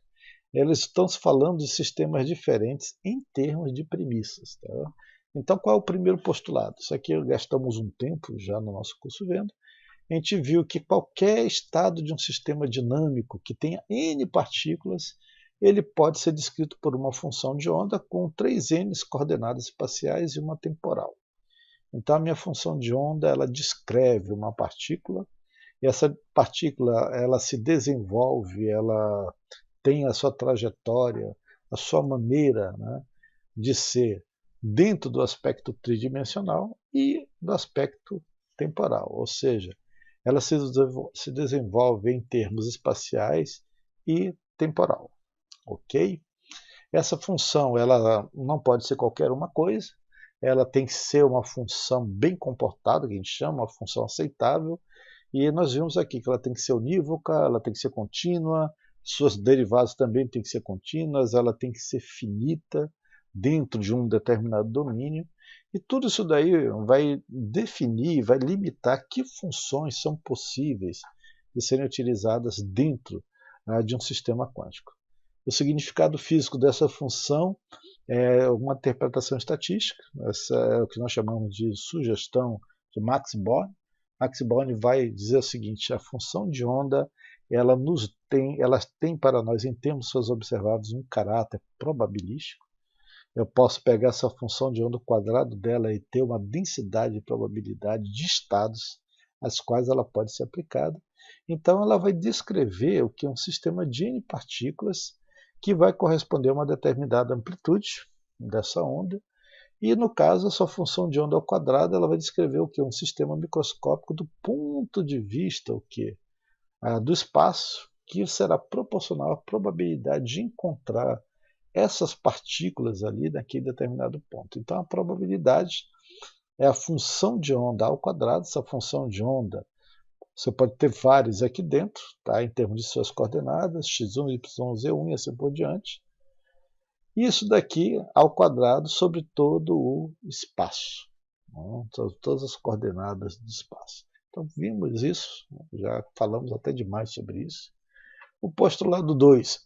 eles estão se falando de sistemas diferentes em termos de premissas. Tá? Então, qual é o primeiro postulado? Isso aqui gastamos um tempo já no nosso curso vendo. A gente viu que qualquer estado de um sistema dinâmico que tenha n partículas, ele pode ser descrito por uma função de onda com 3n coordenadas espaciais e uma temporal. Então a minha função de onda, ela descreve uma partícula, e essa partícula ela se desenvolve, ela tem a sua trajetória, a sua maneira, né, de ser dentro do aspecto tridimensional e do aspecto temporal, ou seja, ela se desenvolve em termos espaciais e temporal, ok? Essa função ela não pode ser qualquer uma coisa, ela tem que ser uma função bem comportada, que a gente chama, uma função aceitável, e nós vimos aqui que ela tem que ser unívoca, ela tem que ser contínua, suas derivadas também têm que ser contínuas, ela tem que ser finita dentro de um determinado domínio, e tudo isso daí vai definir, vai limitar que funções são possíveis de serem utilizadas dentro de um sistema quântico. O significado físico dessa função é uma interpretação estatística, essa é o que nós chamamos de sugestão de Max Born. Max Born vai dizer o seguinte: a função de onda ela tem para nós, em termos seus observados, um caráter probabilístico. Eu posso pegar essa função de onda, o quadrado dela, e ter uma densidade de probabilidade de estados às quais ela pode ser aplicada. Então ela vai descrever o que é um sistema de n partículas que vai corresponder a uma determinada amplitude dessa onda. E no caso, a sua função de onda ao quadrado, ela vai descrever o que é um sistema microscópico do ponto de vista do espaço, que será proporcional à probabilidade de encontrar essas partículas ali naquele determinado ponto. Então a probabilidade é a função de onda ao quadrado. Essa função de onda, você pode ter várias aqui dentro, tá? Em termos de suas coordenadas, x1, y1, z1 e assim por diante. Isso daqui ao quadrado sobre todo o espaço, todas as coordenadas do espaço. Então vimos isso, já falamos até demais sobre isso. O postulado 2,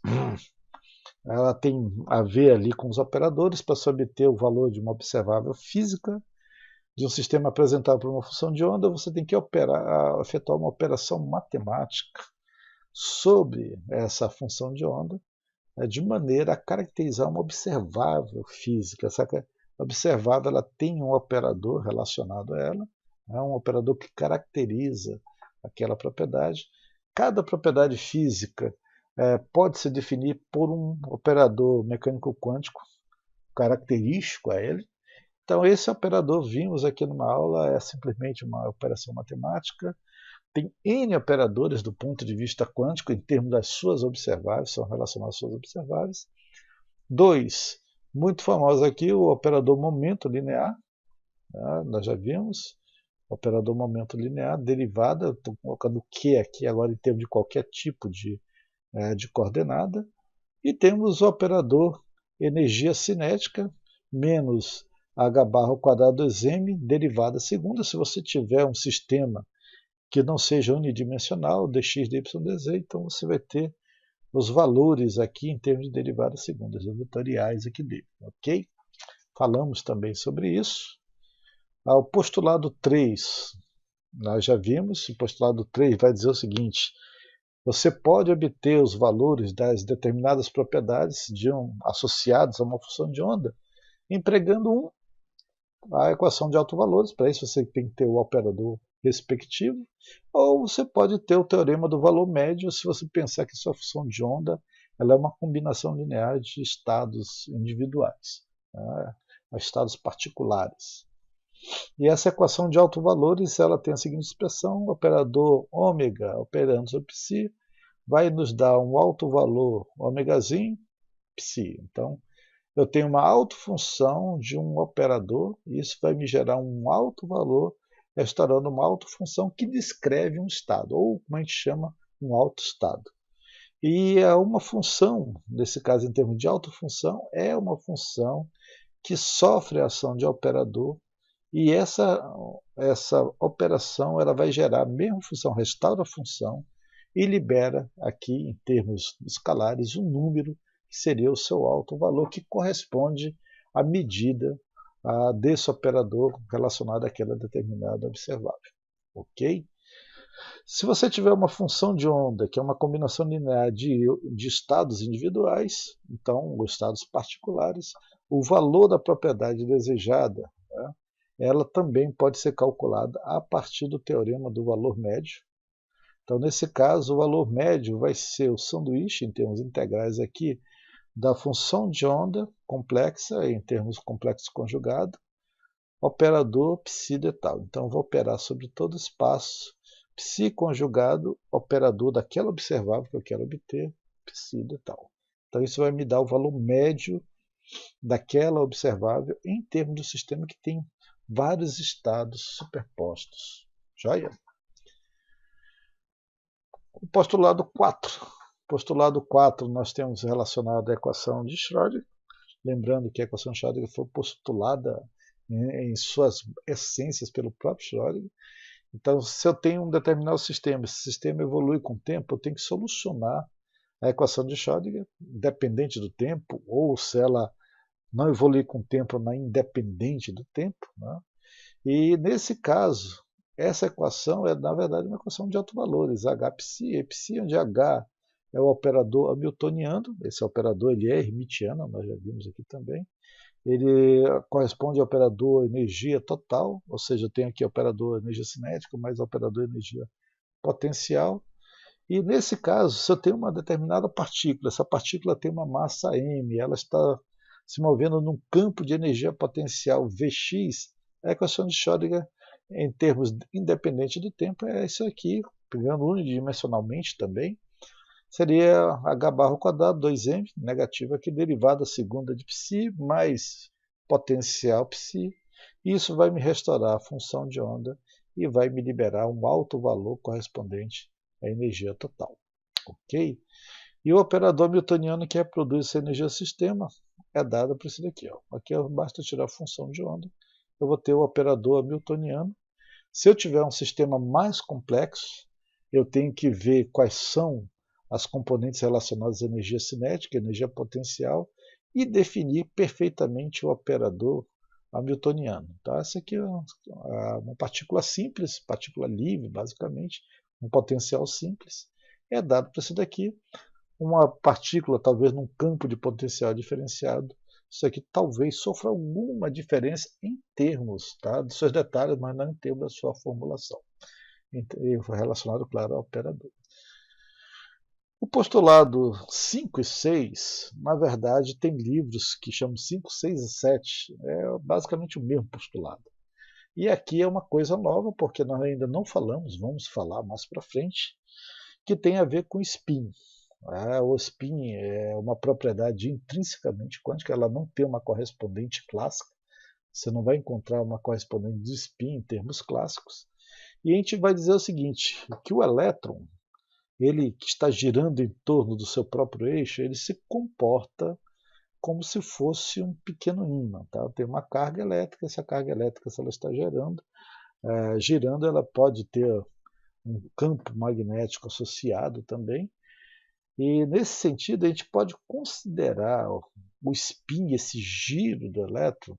ela tem a ver ali com os operadores para se obter o valor de uma observável física de um sistema apresentado por uma função de onda. Você tem que efetuar uma operação matemática sobre essa função de onda, de maneira a caracterizar uma observável física. Essa observável ela tem um operador relacionado a ela, um operador que caracteriza aquela propriedade. Cada propriedade física pode se definir por um operador mecânico quântico característico a ele. Então esse operador, vimos aqui numa aula, é simplesmente uma operação matemática. Tem N operadores do ponto de vista quântico em termos das suas observáveis, são relacionados às suas observáveis. 2, muito famoso aqui, o operador momento linear. Nós já vimos, operador momento linear, derivada, estou colocando o Q aqui agora em termos de qualquer tipo de coordenada. E temos o operador energia cinética, menos h barra ao quadrado 2m, derivada segunda. Se você tiver um sistema que não seja unidimensional, dx, dy, dz, então você vai ter os valores aqui em termos de derivadas segundas, os vetoriais aqui dele, ok? Falamos também sobre isso. O postulado 3, Nós já vimos, o postulado 3 vai dizer o seguinte: você pode obter os valores das determinadas propriedades associados a uma função de onda empregando a equação de autovalores. Para isso você tem que ter o operador respectivo, ou você pode ter o teorema do valor médio se você pensar que sua função de onda ela é uma combinação linear de estados individuais, né, estados particulares. E essa equação de autovalores ela tem a seguinte expressão: o operador ômega operando sobre psi vai nos dar um alto valor ômegazinho psi. Então, eu tenho uma autofunção de um operador, e isso vai me gerar um alto valor, restaurando uma autofunção que descreve um estado, ou como a gente chama, um autoestado. E uma função, nesse caso em termos de autofunção, é uma função que sofre a ação de operador, e essa operação ela vai gerar a mesma função, restaura a função, e libera aqui, em termos escalares, um número que seria o seu alto valor, que corresponde à medida desse operador relacionado àquela determinada observável. Ok? Se você tiver uma função de onda, que é uma combinação linear de estados individuais, então, os estados particulares, o valor da propriedade desejada, né, ela também pode ser calculada a partir do teorema do valor médio. Então, nesse caso, o valor médio vai ser o sanduíche, em termos integrais aqui, da função de onda complexa, em termos complexo conjugado, operador psi de tal. Então, vou operar sobre todo o espaço, psi conjugado, operador daquela observável que eu quero obter, psi de tal. Então, isso vai me dar o valor médio daquela observável em termos do sistema que tem vários estados superpostos. Joia? O postulado 4. Postulado 4, nós temos relacionado à equação de Schrödinger. Lembrando que a equação de Schrödinger foi postulada em suas essências pelo próprio Schrödinger. Então, se eu tenho um determinado sistema, esse sistema evolui com o tempo, eu tenho que solucionar a equação de Schrödinger, independente do tempo, ou se ela não evolui com o tempo, ela é independente do tempo. Né? E, nesse caso, essa equação é, na verdade, uma equação de autovalores, H-psi, psi, onde H é o operador hamiltoniano, esse operador ele é hermitiano, nós já vimos aqui também. Ele corresponde ao operador energia total, ou seja, eu tenho aqui operador energia cinética mais operador energia potencial. E nesse caso, se eu tenho uma determinada partícula, essa partícula tem uma massa m, ela está se movendo num campo de energia potencial Vx, a equação de Schrödinger, em termos independente do tempo, é isso aqui, pegando unidimensionalmente também, seria h barra ao quadrado, 2m, negativo aqui, derivada segunda de psi, mais potencial psi. Isso vai me restaurar a função de onda e vai me liberar um alto valor correspondente à energia total. Ok? E o operador hamiltoniano que reproduz essa energia do sistema é dado por isso daqui. Ó. Aqui basta tirar a função de onda, eu vou ter o operador hamiltoniano. Se eu tiver um sistema mais complexo, eu tenho que ver quais são as componentes relacionadas à energia cinética, energia potencial, e definir perfeitamente o operador hamiltoniano. Tá? Essa aqui é uma partícula simples, partícula livre, basicamente, um potencial simples. É dado para isso daqui. Uma partícula, talvez num campo de potencial diferenciado, isso aqui talvez sofra alguma diferença em termos, tá? Dos seus detalhes, mas não em termos da sua formulação. Relacionado, claro, ao operador. O postulado 5 e 6, na verdade, tem livros que chamam 5, 6 e 7. É basicamente o mesmo postulado. E aqui é uma coisa nova, porque nós ainda não falamos, vamos falar mais para frente, que tem a ver com spin. O spin é uma propriedade intrinsecamente quântica, ela não tem uma correspondente clássica. Você não vai encontrar uma correspondente do spin em termos clássicos. E a gente vai dizer o seguinte, que o elétron, ele que está girando em torno do seu próprio eixo, ele se comporta como se fosse um pequeno ímã. Tá? Tem uma carga elétrica, essa carga elétrica, se ela está girando, ela pode ter um campo magnético associado também. E nesse sentido, a gente pode considerar o spin, esse giro do elétron,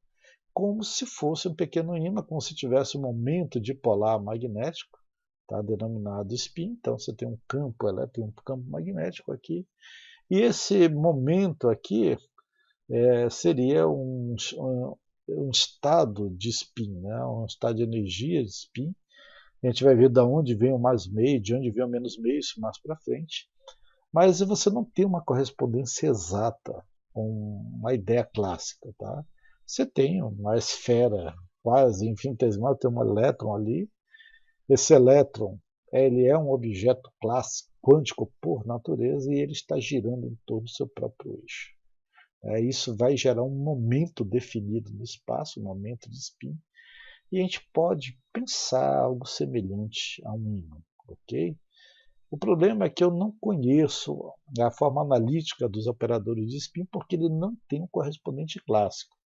como se fosse um pequeno ímã, como se tivesse um momento dipolar magnético, tá? Denominado spin. Então você tem um campo elétrico e um campo magnético aqui. E esse momento aqui seria um estado de spin, né? Um estado de energia de spin. A gente vai ver de onde vem o mais meio, de onde vem o menos meio, isso mais para frente. Mas você não tem uma correspondência exata com uma ideia clássica. Tá? Você tem uma esfera quase infinitesimal, tem um elétron ali. Esse elétron ele é um objeto clássico, quântico por natureza, e ele está girando em torno do seu próprio eixo. Isso vai gerar um momento definido no espaço, um momento de spin, e a gente pode pensar algo semelhante a um ímã, ok? O problema é que eu não conheço a forma analítica dos operadores de spin porque ele não tem um correspondente clássico.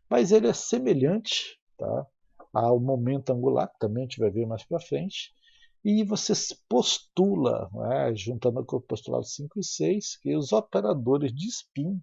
Mas ele é semelhante, tá, ao momento angular, que também a gente vai ver mais para frente, e você postula, né, juntando com o postulado 5 e 6, que os operadores de spin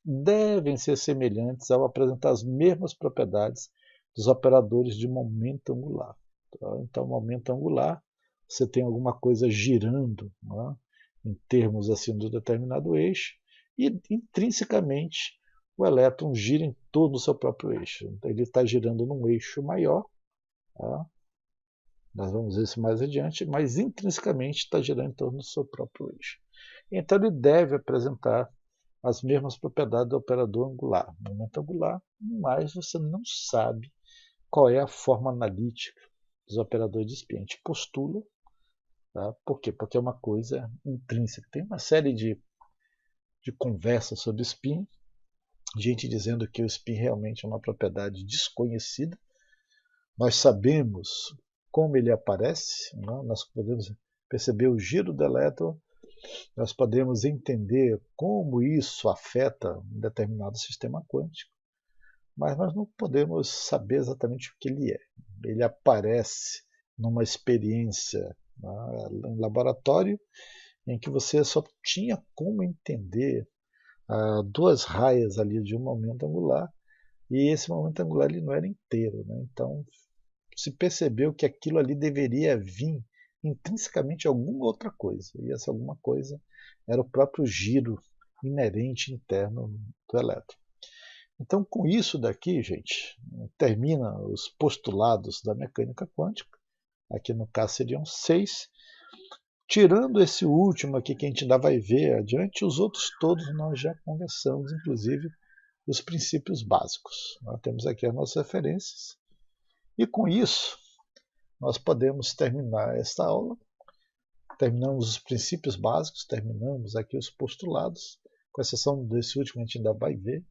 devem ser semelhantes ao apresentar as mesmas propriedades dos operadores de momento angular. Tá? Então, momento angular, você tem alguma coisa girando, né, em termos assim de um determinado eixo, e intrinsecamente o elétron gira em todo o seu próprio eixo. Então, ele está girando num eixo maior, tá? Nós vamos ver isso mais adiante, mas intrinsecamente está girando em torno do seu próprio eixo. Então ele deve apresentar as mesmas propriedades do operador angular, momento angular, mas você não sabe qual é a forma analítica dos operadores de spin. A gente postula, tá? Por quê? Porque é uma coisa intrínseca. Tem uma série de conversas sobre spin, gente dizendo que o spin realmente é uma propriedade desconhecida. Nós sabemos como ele aparece, né? Nós podemos perceber o giro do elétron, nós podemos entender como isso afeta um determinado sistema quântico, mas nós não podemos saber exatamente o que ele é. Ele aparece numa experiência, né, em laboratório em que você só tinha como entender duas raias ali de um momento angular, e esse momento angular ele não era inteiro. Né? Então se percebeu que aquilo ali deveria vir intrinsecamente alguma outra coisa, e essa alguma coisa era o próprio giro inerente interno do elétron. Então, com isso daqui, gente, termina os postulados da mecânica quântica. Aqui no caso seriam 6. Tirando esse último aqui que a gente ainda vai ver adiante, os outros todos nós já conversamos, inclusive os princípios básicos. Nós temos aqui as nossas referências. E com isso, nós podemos terminar esta aula. Terminamos os princípios básicos, terminamos aqui os postulados, com exceção desse último que a gente ainda vai ver.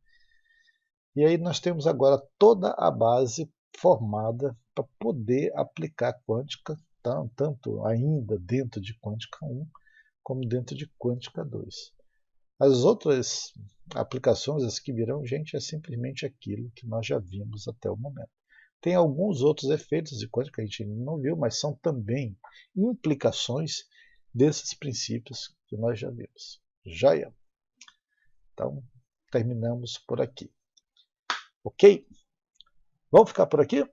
E aí nós temos agora toda a base formada para poder aplicar quântica, tanto ainda dentro de quântica 1, como dentro de quântica 2. As outras aplicações, as que virão, gente, é simplesmente aquilo que nós já vimos até o momento. Tem alguns outros efeitos de quântica que a gente não viu, mas são também implicações desses princípios que nós já vimos. Joia? Então, terminamos por aqui. Ok? Vamos ficar por aqui?